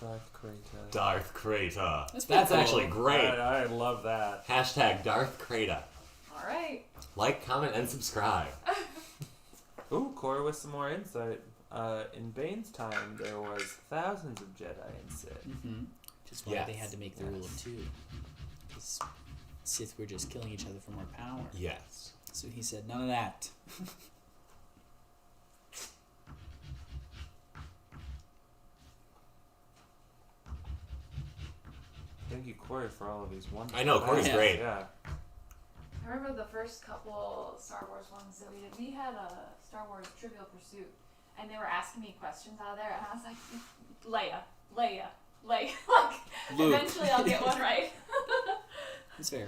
S4: Darth Krayta.
S3: Darth Creta.
S2: That's pretty cool.
S3: actually great.
S4: I love that.
S3: Hashtag Darth Creta.
S1: Alright.
S3: Like, comment, and subscribe.
S4: Ooh, Corey with some more insight. In Bane's time, there was thousands of Jedi and Sith.
S2: Mm-hmm. Just why they had to make the rule of 2. Because Sith were just killing each other for more power.
S3: Yes.
S2: So he said, none of that.
S4: Thank you, Corey, for all of these wonderful
S3: I know, Corey's
S2: Yeah.
S3: great.
S4: Yeah.
S1: I remember the first couple Star Wars ones that we did. We had a Star Wars Trivial Pursuit, and they were asking me questions out of there, and I was like, Leia. Like,
S2: Luke.
S1: eventually I'll get one right.
S2: That's fair.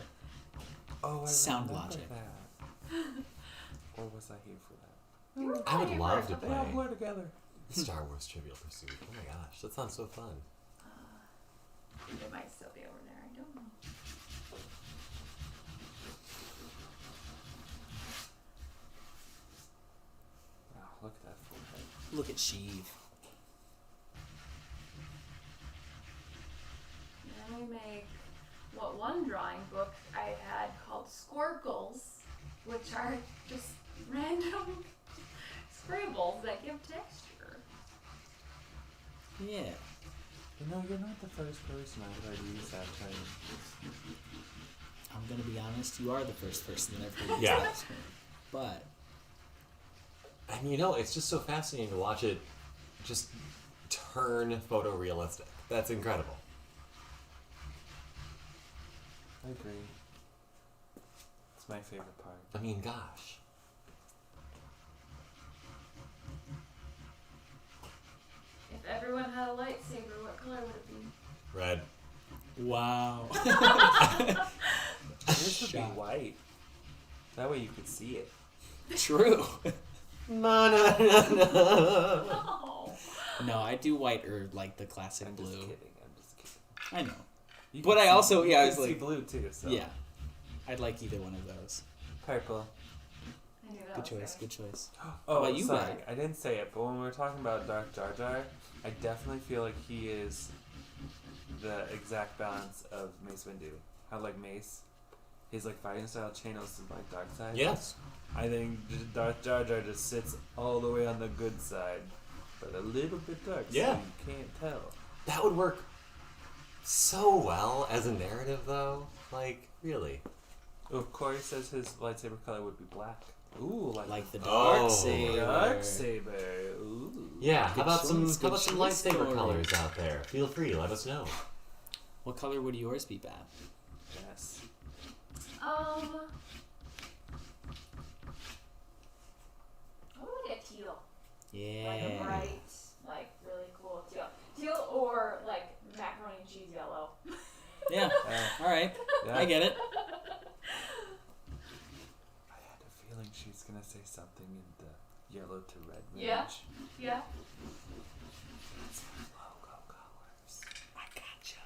S4: Oh, I
S2: Sound
S4: remember
S2: logic.
S4: that. Or was I here for that?
S1: You were
S3: I would
S1: probably
S3: love
S1: first,
S3: to
S4: They all
S3: play
S4: blur together.
S3: Star Wars Trivial Pursuit. Oh my gosh, that sounds so fun.
S1: They might still be over there. I don't know.
S4: Wow, look at that forehead.
S2: Look at Sheev.
S1: And then we make what one drawing book I had called Squircles, which are just random scribbles that give texture.
S2: Yeah.
S4: You know, you're not the first person I've heard use that term.
S2: I'm going to be honest, you are the first person that I've heard
S3: Yeah.
S2: use that term. But
S3: And you know, it's just so fascinating to watch it just turn photorealistic. That's incredible.
S4: I agree. It's my favorite part.
S3: I mean, gosh.
S1: If everyone had a lightsaber, what color would it be?
S3: Red.
S2: wow.
S4: This would be
S2: Shock.
S4: white. That way you could see it.
S2: True.
S3: No.
S1: Oh.
S2: No, I do white or like the classic
S4: I'm
S2: blue.
S4: just kidding. I'm just kidding.
S2: I know.
S4: You
S2: But
S4: can
S2: I
S4: see-
S2: also-
S4: you
S2: yeah, I
S4: can
S2: was
S4: see
S2: like-
S4: blue too. So.
S2: Yeah. I'd like either one of those.
S4: Purple.
S1: I knew that
S2: Good
S1: was
S2: choice,
S1: there.
S2: good choice.
S4: Oh,
S2: about you,
S4: sorry.
S2: Brad?
S4: I didn't say it, but when we were talking about Dark Jar Jar, I definitely feel like he is the exact balance of Mace Windu. How like Mace, his like fighting style channels to like dark side.
S3: Yes.
S4: I think Darth Jar Jar just sits all the way on the good side, but a little bit dark.
S3: Yeah.
S4: So you can't tell.
S3: That would work so well as a narrative, though. Like, really.
S4: Oh, Corey says his lightsaber color would be black. Ooh,
S2: Like the
S3: Oh.
S2: dark saber.
S4: dark saber. Ooh.
S3: Yeah, how
S2: Good
S3: about some
S2: choice, good choice,
S3: lightsaber
S2: Corey.
S3: colors out there? Feel free, let us know.
S2: What color would yours be, Bab?
S4: Yes.
S1: I would like a teal. Like a
S2: Yeah.
S1: bright, like really cool teal. Teal or like macaroni and cheese yellow.
S2: Yeah. All right.
S4: Yeah.
S2: I get it.
S4: I had a feeling she's gonna say something in the yellow to red range.
S1: Yeah. Yeah.
S4: Logo colors.
S2: I gotcha.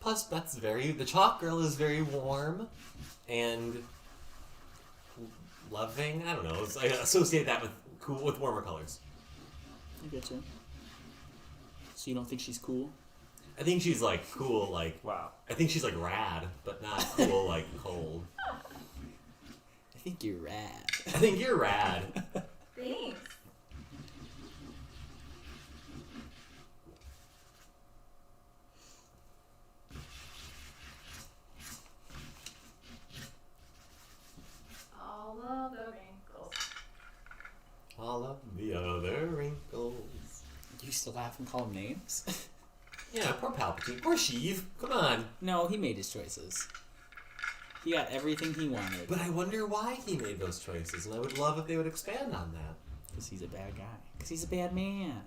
S3: Plus, the chalk girl is very warm and loving. I don't know. I associate that with warmer colors.
S2: I getcha. So you don't think she's cool?
S3: I think she's like cool, like
S4: Wow.
S3: I think she's like rad, but not cool like cold.
S2: I think you're rad.
S3: I think you're rad.
S1: Thanks. All of the wrinkles.
S3: All of the other wrinkles.
S2: You used to laugh and call him names?
S3: Yeah, poor Palpatine. Poor Sheev. Come on.
S2: No, he made his choices. He got everything he wanted.
S3: But I wonder why he made those choices, and I would love if they would expand on that.
S2: Because he's a bad guy. Because he's a bad man.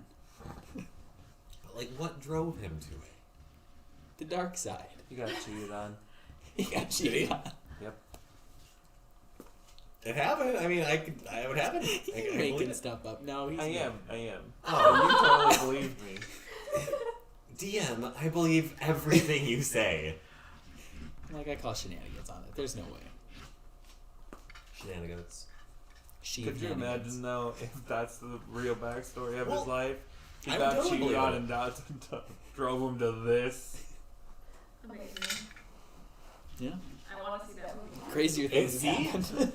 S3: But like, what drove him to it?
S2: The dark side.
S4: You got cheated on.
S2: He got cheated on.
S4: Yep.
S3: It happened. I mean, I would happen.
S2: He's making stuff up. No, he's
S4: I
S2: not.
S4: am.
S3: Oh,
S4: You totally believed me.
S3: DM, I believe everything you say.
S2: Like, I call shenanigans on it. There's no way.
S3: Shenanigans.
S4: Could you imagine though if that's the real backstory of his
S3: Well,
S4: life? He
S3: I
S4: got
S3: would totally
S4: cheated on
S3: believe
S4: and that drove him to this.
S1: Amazing.
S2: Yeah.
S1: I want to see that movie.
S2: Crazier things
S3: Is
S2: have
S3: he?
S2: happened.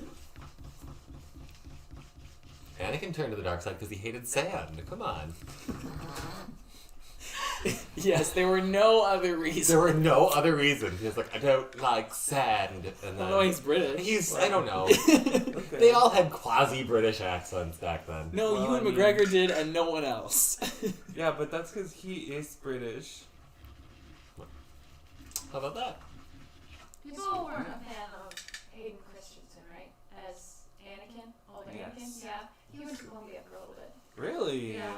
S3: Anakin turned to the dark side because he hated sand. Come on.
S2: Yes, there were no other reasons.
S3: There were no other reasons. He was like, I don't like sand. And then
S2: No, he's British.
S3: I don't know.
S4: Okay.
S3: They all had quasi-British accents back then.
S2: No,
S4: Well,
S2: Ewan
S4: I mean-
S2: McGregor did, and no one else.
S4: Yeah, but that's because he is British.
S3: How about that?
S1: People weren't a fan of Hayden Christensen, right? As Anakin, older
S4: Yes.
S1: Anakin. Yeah, he went to Columbia for a little bit.
S4: Really?
S1: Yeah.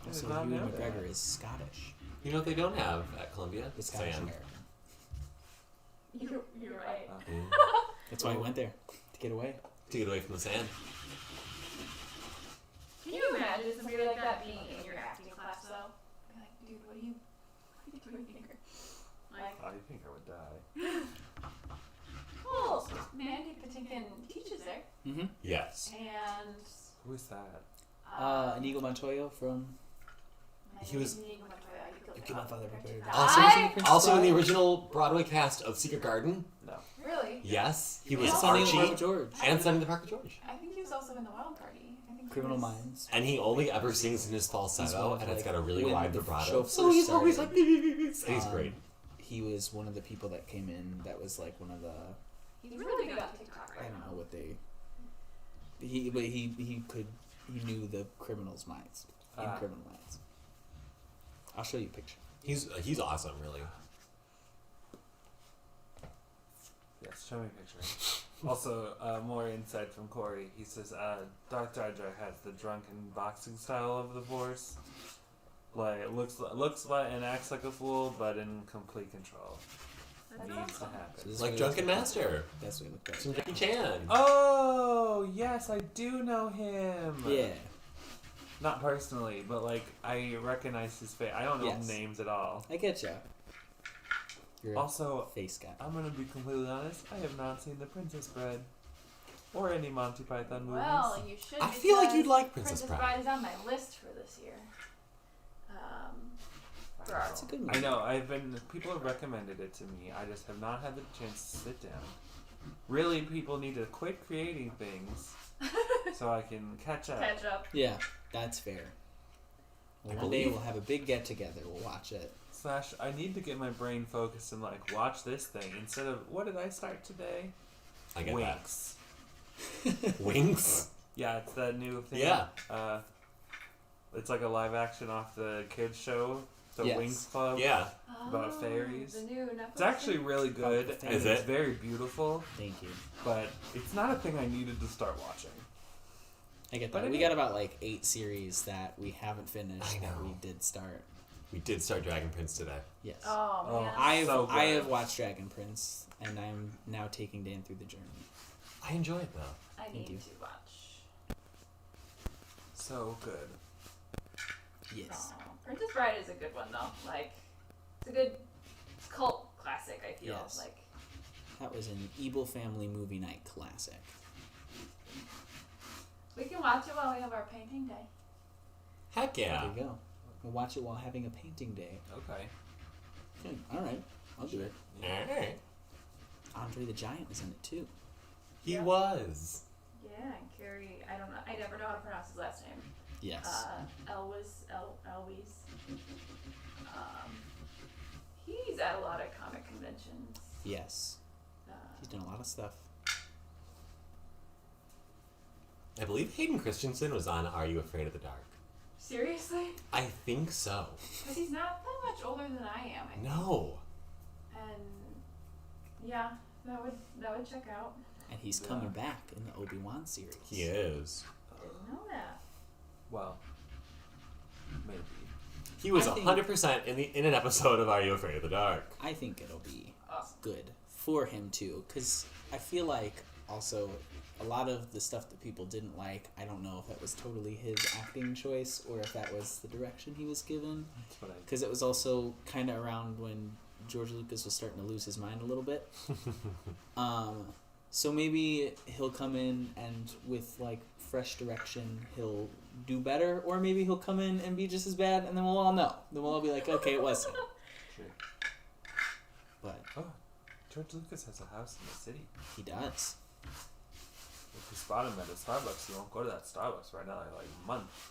S4: I did
S2: So
S4: not
S2: Ewan
S4: know that.
S2: McGregor is Scottish.
S3: You know what they don't have at Columbia?
S2: The Scottish
S3: Sand.
S2: American.
S1: You're right.
S2: That's why he went there. To get away.
S3: To get away from the sand.
S1: Can you imagine somebody like that being in your acting class, though? Be like, dude, what are you doing here? Like,
S4: I think I would die.
S1: well, Mandy Patinkin teaches there,
S2: Mm-hmm.
S3: Yes.
S1: and
S4: Who is that?
S2: Inigo Montoya from...
S3: He was-
S2: You killed my father, prepared.
S3: Also,
S1: I-
S3: also in the original Broadway cast of Secret Garden.
S4: No.
S1: Really?
S3: Yes, he was
S2: And Sonny and the Parker
S3: Archie
S2: George.
S3: and Sonny the Parker George.
S1: I think he was also in the Wild Party. I think he
S2: Criminal
S1: was-
S2: Minds.
S3: And he only ever sings in his
S2: He's
S3: falsetto,
S2: one of,
S3: and it's
S2: like,
S3: got a really
S2: when
S3: wide
S2: the
S3: vibrato.
S2: show
S3: So he's
S2: first
S3: always like,
S2: started,
S3: this. And he's great.
S2: He was one of the people that came in that was like one of the...
S1: He's really good on TikTok
S2: I
S1: right
S2: don't
S1: now.
S2: know what they... He knew the criminals' minds. In
S4: Ah.
S2: Criminal Minds. I'll show you a picture.
S3: He's awesome, really.
S4: Yes, show me a picture. Also, more insight from Corey. He says, Darth Jar Jar has the drunken boxing style of the Force. Like, looks like and acts like a fool, but in complete control.
S1: That's
S4: Needs to
S1: awesome.
S2: So
S4: happen.
S2: this
S3: Like
S2: way
S3: Drunken
S2: looks-
S3: Master.
S2: That's what he looked like.
S3: Some Jackie Chan.
S4: Oh, yes, I do know him.
S2: Yeah.
S4: Not personally, but like I recognize his face. I don't know
S2: Yes.
S4: names at all.
S2: I get ya. You're
S4: Also,
S2: a face guy.
S4: I'm gonna be completely honest. I have not seen The Princess Bride or any Monty Python movies.
S1: Well, you should.
S3: I feel like you'd
S1: because
S3: like Princess Bride.
S1: Bride is on my list for this year. For our
S2: It's a good movie.
S4: I know. People have recommended it to me. I just have not had the chance to sit down. Really, people need to quit creating things so I can catch up.
S1: catch up.
S2: Yeah, that's fair.
S3: I
S2: One day
S3: believe-
S2: we'll have a big get together. We'll watch it.
S4: / I need to get my brain focused and like watch this thing instead of what did I start today?
S3: I get
S4: Winx.
S3: that. Winx?
S4: Yeah, it's that new thing.
S3: Yeah.
S4: It's like a live action off the kids show. The
S2: Yes.
S4: Winx Club.
S3: Yeah.
S4: About fairies.
S1: The new Netflix
S4: It's actually
S1: series?
S4: really good,
S2: Is
S4: and
S3: it?
S4: it's very beautiful,
S2: Thank you.
S4: but it's not a thing I needed to start watching.
S2: I get
S4: But
S2: that.
S4: I
S2: We
S4: did.
S2: got about like 8 series that we haven't finished
S3: I
S2: that
S3: know.
S2: we did start.
S3: We did start Dragon Prince today.
S2: Yes.
S1: Oh,
S4: Oh,
S1: man.
S4: So
S2: I
S4: good.
S2: have watched Dragon Prince, and I'm now taking Dan through the journey.
S3: I enjoy it though.
S1: I
S2: Thank
S1: need
S2: you.
S1: to watch.
S4: So good.
S2: Yes.
S1: Oh, Princess Bride is a good one, though. Like, it's a good cult classic, I feel.
S2: Yes.
S1: Like,
S2: That was an Ebel Family movie night classic.
S1: we can watch it while we have our painting day.
S3: Heck yeah.
S2: There you go. We'll watch it while having a painting day.
S4: Okay.
S2: Good. All right. I'll do it.
S3: Alright.
S2: Andre the Giant was in it too.
S3: He
S1: Yeah.
S3: was.
S1: Yeah, and Carrie, I don't know, I never know how to pronounce his last name.
S2: Yes.
S1: Elwes. He's at a lot of comic conventions.
S2: Yes.
S1: Uh,
S2: He's done a lot of stuff.
S3: I believe Hayden Christensen was on Are You Afraid of the Dark?
S1: seriously?
S3: I think so.
S1: Because he's not that much older than I am. I think.
S3: No.
S1: And yeah, that would check out.
S2: And he's
S4: Yeah.
S2: coming back in the Obi-Wan series.
S3: He is.
S1: Didn't know that.
S4: Well, maybe.
S3: He was
S2: I think-
S3: 100% in an episode of Are You Afraid of the Dark?
S2: I think it'll be
S1: Awesome.
S2: good for him too, because I feel like also a lot of the stuff that people didn't like, I don't know if that was totally his acting choice or if that was the direction he was given,
S4: That's what I.
S2: because it was also kind of around when George Lucas was starting to lose his mind a little bit. So maybe he'll come in and with like fresh direction he'll do better, or maybe he'll come in and be just as bad, and then we'll all know. Then we'll all be like, okay, it was him.
S4: Sure.
S2: But
S4: Oh, George Lucas has a house in the city.
S2: he does.
S4: If you spot him at a Starbucks, you won't go to that Starbucks right now in like a month.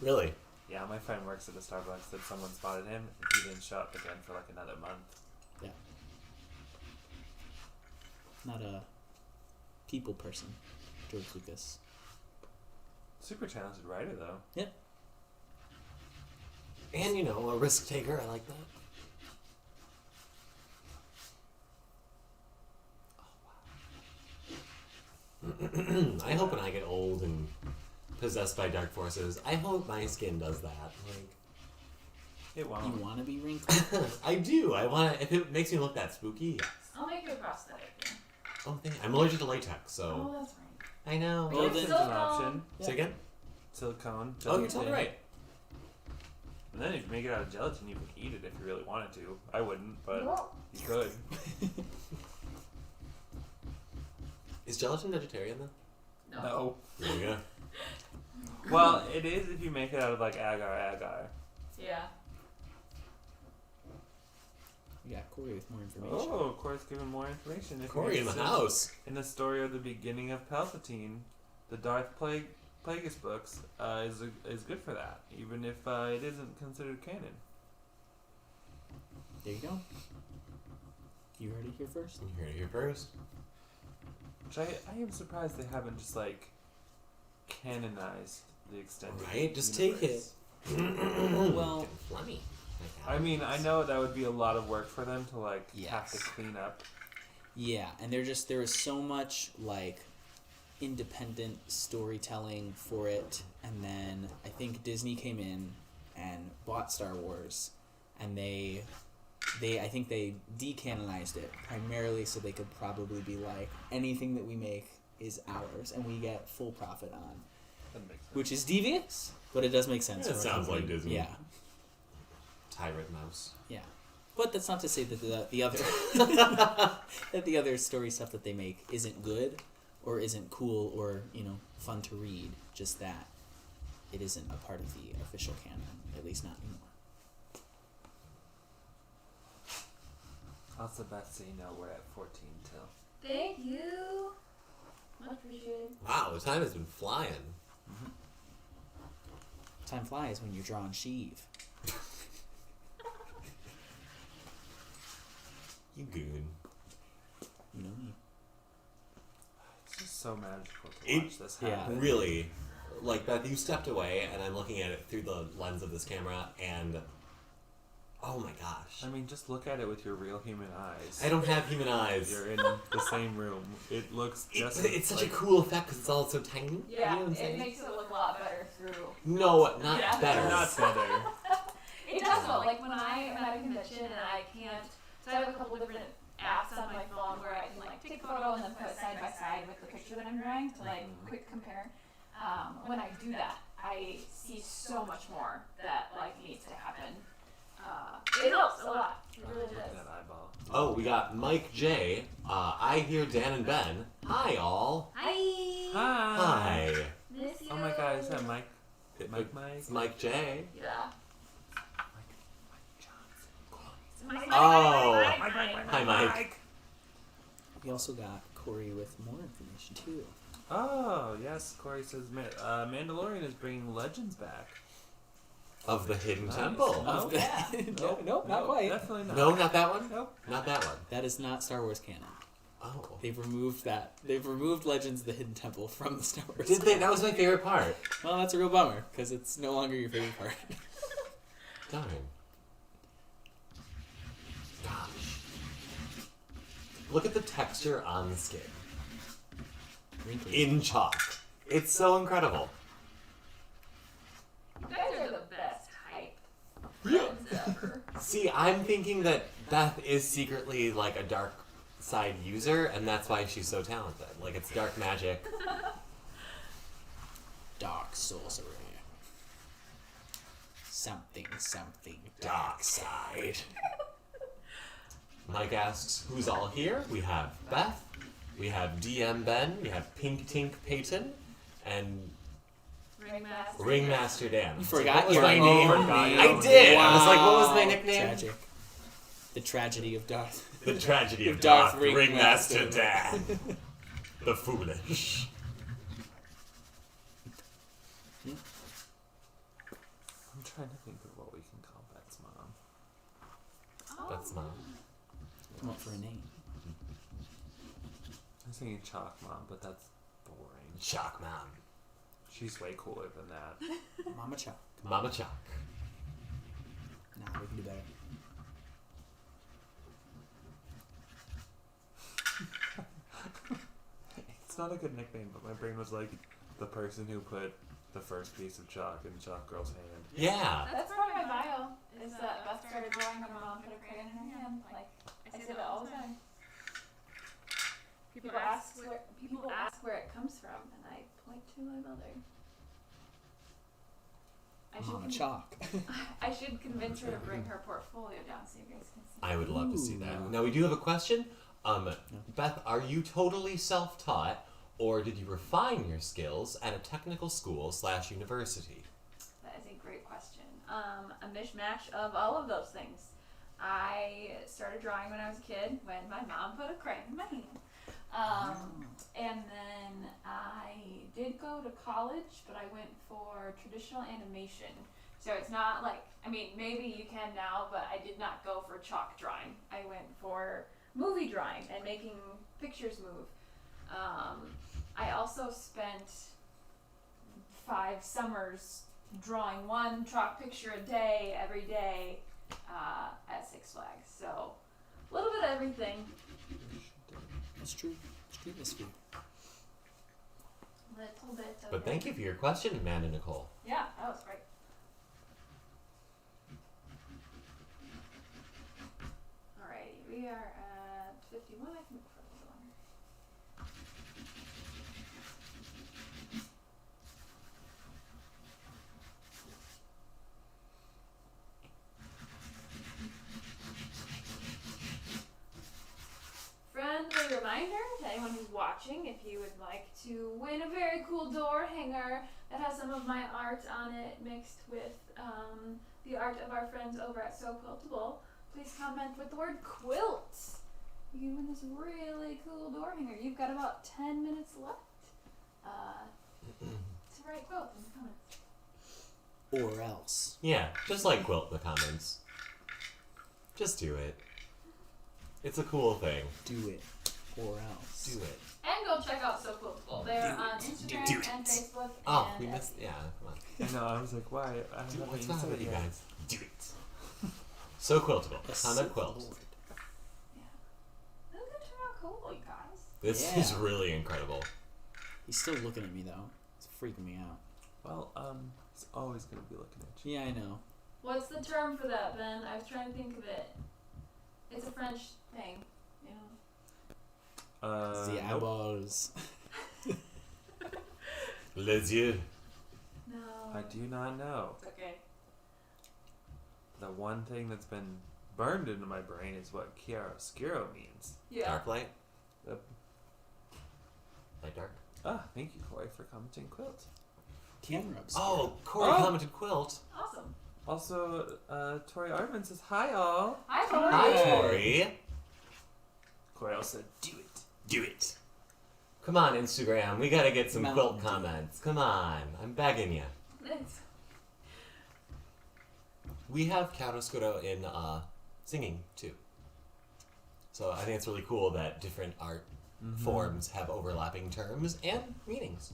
S3: Really?
S4: Yeah, my friend works at a Starbucks that someone spotted him and he didn't show up again for like another month.
S2: Yeah. Not a people person, George Lucas.
S4: Super talented writer though.
S2: Yep.
S3: And, you know, a risk taker. I like that. I hope when I get old and possessed by dark forces, I hope my skin does that. Like,
S4: It won't.
S2: You want to be wrinkled?
S3: I do. I want to. If it makes me look that spooky, yes.
S1: I'll make you a prosthetic. Yeah.
S3: Oh, I'm allergic to latex, so
S1: Oh, that's right.
S3: I know.
S2: Well,
S4: Gelatin's
S2: then-
S4: an option.
S3: Say again.
S4: Silicone.
S3: Oh, you're
S4: gelatin.
S3: totally right.
S4: And then if you make it out of gelatin, you can eat it if you really wanted to. I wouldn't, but
S1: Well,
S4: you could.
S3: Is gelatin vegetarian then?
S1: no.
S4: No.
S3: There you go.
S4: Well, it is if you make it out of like agar.
S1: Yeah.
S2: Yeah, Corey with more information.
S4: Oh, of course, given more information. If
S3: Corey in
S4: you're
S3: the
S4: interested
S3: house.
S4: In the story of the beginning of Palpatine, the Darth Plagueis books is good for that, even if it isn't considered canon.
S2: There you go. You heard it here first.
S3: You heard it here first.
S4: Which I am surprised they haven't just like canonized the extended
S3: Right, just
S4: universe.
S3: take it.
S2: Well-
S3: Getting phlegmy.
S4: I mean, I know that would be a lot of work for them to like have to
S2: Yes.
S4: clean up.
S2: Yeah, and there was so much like independent storytelling for it, and then I think Disney came in and bought Star Wars, and I think they decanonized it primarily so they could probably be like, anything that we make is ours and we get full profit on,
S4: That makes sense.
S2: which is devious, but it does make sense.
S3: Yeah, it
S2: for a
S3: sounds like
S2: company.
S3: Disney.
S2: Yeah.
S3: Tyrant mouse.
S2: Yeah, but that's not to say that the other that the other story stuff that they make isn't good or isn't cool or fun to read. Just that it isn't a part of the official canon, at least not anymore.
S4: Also, Beth, so you know we're at 14 till.
S1: Thank you. Much appreciated.
S3: Wow, the time has been flying.
S2: Time flies when you're drawing Sheev.
S3: You goon.
S2: You know me.
S4: It's just so magical to
S3: It-
S4: watch this
S2: yeah.
S4: happen.
S3: Really, like Beth, you stepped away, and I'm looking at it through the lens of this camera, and Oh my gosh.
S4: I mean, just look at it with your real human eyes.
S3: I don't have human eyes.
S4: You're in the same room. It looks just.
S3: It's such a cool effect because it's all so tiny.
S1: Yeah,
S3: You know what I'm
S1: it
S3: saying?
S1: makes it look a lot better through.
S3: No, not
S1: Yeah.
S3: better.
S4: Not better.
S1: It does though. Like when I am at a convention and I can't, so I have a couple different apps on my phone where I can like take a photo and then put it side by side with the picture that I'm drawing to like quick compare. When I do that, I see so much more that like needs to happen. It helps a lot. It really
S4: Look
S1: does.
S4: at that eyeball.
S3: Oh, we got Mike J. I hear Dan and Ben. Hi, all.
S1: Hi.
S3: Hi.
S1: Miss you.
S4: Oh my God, is that Mike? Mike?
S3: It's Mike J.
S1: Yeah.
S3: Oh.
S1: Mike.
S3: Hi, Mike.
S2: We also got Corey with more information too.
S4: Oh, yes. Corey says Mandalorian is bringing Legends back.
S3: Of the Hidden
S4: Nice.
S3: Temple.
S4: Oh,
S2: yeah. Nope, not quite.
S4: Definitely not.
S3: No, not that one?
S4: Nope.
S3: Not that one.
S2: That is not Star Wars canon.
S3: Oh.
S2: They've removed that. They've removed Legends of the Hidden Temple from the Star Wars.
S3: Did they? That was my favorite part.
S2: Well, that's a real bummer because it's no longer your favorite part.
S3: Darn. Gosh. Look at the texture on the skin.
S2: Wrinkly.
S3: In chalk. It's so incredible.
S1: You guys are the best hype friends ever.
S3: See, I'm thinking that Beth is secretly like a dark side user, and that's why she's so talented. Like, it's dark magic.
S2: Dark sorcery. Something,
S3: Dark side. Mike asks, who's all here? We have Beth, we have DM Ben, we have Pink Tink Peyton, and
S1: Ringmaster.
S3: Ringmaster Dan.
S2: You
S3: So
S2: forgot
S3: what was
S2: your
S3: my
S2: own
S3: name?
S2: name.
S3: I did!
S2: Wow.
S3: I was like, what was my nickname?
S2: Tragic. The tragedy of Darth.
S3: The tragedy of
S2: Darth
S3: Darth
S2: Ringmaster.
S3: Ringmaster Dan. The foolish.
S4: I'm trying to think of what we can call Beth's mom.
S1: Oh.
S3: That's mom.
S2: Come up for a name.
S4: I was thinking Chalk Mom, but that's boring.
S3: Chalk Mom.
S4: She's way cooler than that.
S2: Mama Chalk.
S3: Mama Chalk.
S2: Nah, we can do better.
S4: It's not a good nickname, but my brain was like the person who put the first piece of chalk in Chalk Girl's hand.
S3: Yeah.
S1: That's part of my bio. Is that Beth started drawing when her mom put a crayon in her hand. Like I say that all the time. People ask where it comes from, and I point to my mother.
S2: Mama Chalk.
S1: I should convince her to bring her portfolio down so you guys can see.
S3: I would love to see that.
S2: Ooh.
S3: Now, we do have a question. Beth, are you totally self-taught, or did you refine your skills at a technical school / university?
S1: That is a great question. A mishmash of all of those things. I started drawing when I was a kid, when my mom put a crayon in my hand. And then I did go to college, but I went for traditional animation. So it's not like, I mean, maybe you can now, but I did not go for chalk drawing. I went for movie drawing and making pictures move. I also spent 5 summers drawing 1 chalk picture a day, every day, at Six Flags. So a little bit of everything.
S2: That's true. It's true, Miss Fee.
S1: Little bit of
S3: But thank you for your question, Amanda Nicole.
S1: Yeah, that was great. Alrighty, we are at 51. I can move for a little longer. Friendly reminder to anyone who's watching, if you would like to win a very cool door hanger that has some of my art on it mixed with the art of our friends over at So Quiltable, please comment with the word quilt. You can win this really cool door hanger. You've got about 10 minutes left to write quilt in the comments.
S2: Or else.
S3: Yeah, just like quilt in the comments. Just do it. It's a cool thing.
S2: Do it. Or else.
S3: Do it.
S1: And go check out So Quiltable. They're on Instagram
S3: do it.
S1: and Facebook.
S3: Oh,
S1: and
S3: we missed.
S1: Etsy.
S3: Yeah, come on.
S4: I know, I was like, why? I
S3: Do
S4: haven't
S3: what's
S4: even
S3: wrong
S4: said
S3: with
S4: it
S3: you
S4: yet.
S3: guys? Do it. So quiltable.
S2: A
S3: On a
S2: silk
S3: quilt.
S1: This
S2: lord.
S1: is gonna turn out cool, you guys.
S3: This
S2: Yeah.
S3: is really incredible.
S2: He's still looking at me though. It's freaking me out.
S4: Well, he's always gonna be looking at you.
S2: Yeah, I know.
S1: What's the term for that, Ben? I was trying to think of it. It's a French thing, you know.
S2: The
S4: Nope.
S2: eyeballs.
S3: Les yeux.
S1: No.
S4: I do not know.
S1: It's okay.
S4: The one thing that's been burned into my brain is what chiaroscuro means.
S1: Yeah.
S3: Dark light.
S4: Yep.
S3: Light dark.
S4: Ah, thank you, Corey, for commenting quilt.
S2: Camera obscure.
S3: Oh, Corey
S4: Oh.
S3: commented quilt.
S1: Awesome.
S4: Also, Tori Artman says, hi, all.
S1: Hi, Tori.
S3: Hi,
S2: Hey.
S3: Tori.
S4: Corey also said, do it.
S3: Do it. Come on, Instagram. We gotta get some
S2: Mountain
S3: quilt
S2: Dew.
S3: comments. Come on. I'm begging you.
S1: Thanks.
S3: We have chiaroscuro in singing, too. So I think it's really cool that different art forms have overlapping terms and meanings.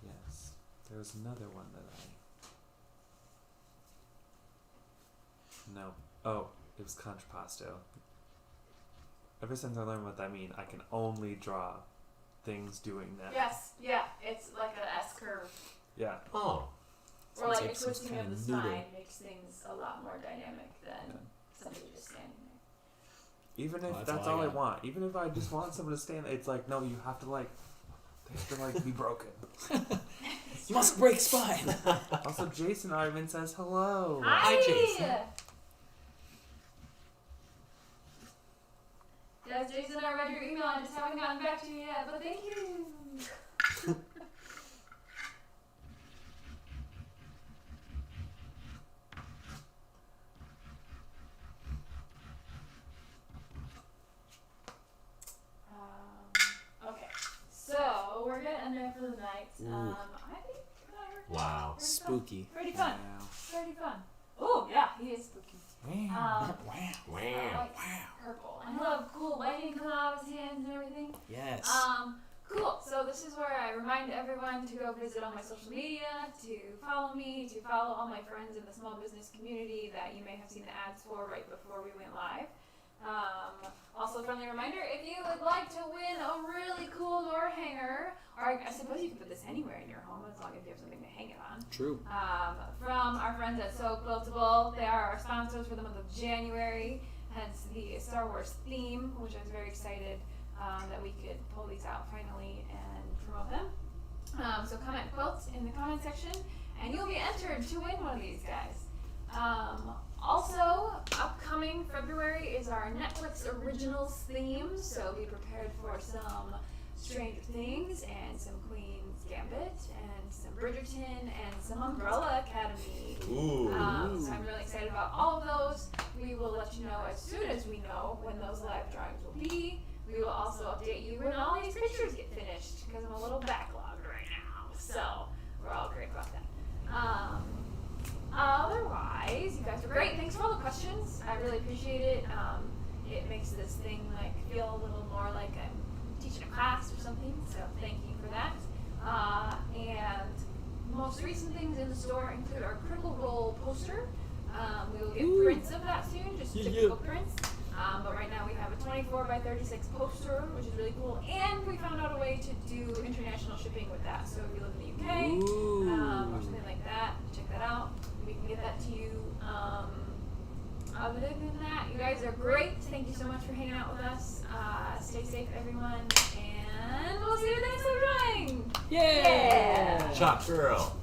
S4: Yes. There was another one that I... No. Oh, it was contrapposto. Ever since I learned what that means, I can only draw things doing that.
S1: Yes. Yeah. It's like an S curve,
S4: Yeah.
S3: Oh.
S1: or like a
S2: like some
S1: twisting
S2: kind
S1: of the
S2: of noodle.
S1: spine makes things a lot more dynamic than somebody just standing there.
S4: Even if
S2: that's
S4: that's
S2: all
S4: all
S2: I
S4: I
S2: got.
S4: want. Even if I just want someone to stand, it's like, no, you have to they have to be broken.
S2: You must break spine.
S4: Also, Jason Artman says hello.
S3: Hi, Jason.
S1: Yes, Jason, I read your email. I just haven't gotten back to you yet, but thank you. Okay, so we're gonna end there for the night.
S2: Ooh.
S1: I think
S3: Wow.
S2: Spooky.
S1: Pretty fun.
S4: Wow.
S1: Pretty fun. Oh yeah, he is spooky.
S2: Wow.
S1: Um,
S2: Wow.
S3: Wow.
S1: Purple. And he'll have cool lighting coming out of his hands and everything.
S2: Yes.
S1: Cool. So this is where I remind everyone to go visit all my social media, to follow me, to follow all my friends in the small business community that you may have seen the ads for right before we went live. Also, a friendly reminder, if you would like to win a really cool door hanger, or I suppose you can put this anywhere in your home as long as you have something to hang it on.
S2: True.
S1: From our friends at So Quiltable. They are our sponsors for the month of January, hence the Star Wars theme, which I was very excited that we could pull these out finally and promote them. So comment quilts in the comment section, and you'll be entered to win one of these guys. Also, upcoming February is our Netflix Originals theme, so be prepared for some Stranger Things and some Queen's Gambit and some Bridgerton and some Umbrella Academy.
S3: Ooh.
S1: So I'm really excited about all of those. We will let you know as soon as we know when those live drawings will be. We will also update you when all these pictures get finished because I'm a little backlogged right now. So we're all great about that. Otherwise, you guys were great. Thanks for all the questions. I really appreciate it. It makes this thing feel a little more like I'm teaching a class or something. So thank you for that. And most recent things in the store include our Critical Role poster. We will get prints of that soon, just typical prints. But right now we have a 24 by 36 poster, which is really cool. And we found out a way to do international shipping with that. So if you live in the UK or something like that, check that out. We can get that to you. Other than that, you guys are great. Thank you so much for hanging out with us. Stay safe, everyone. And we'll see you next time.
S2: Yeah.
S3: Shop girl.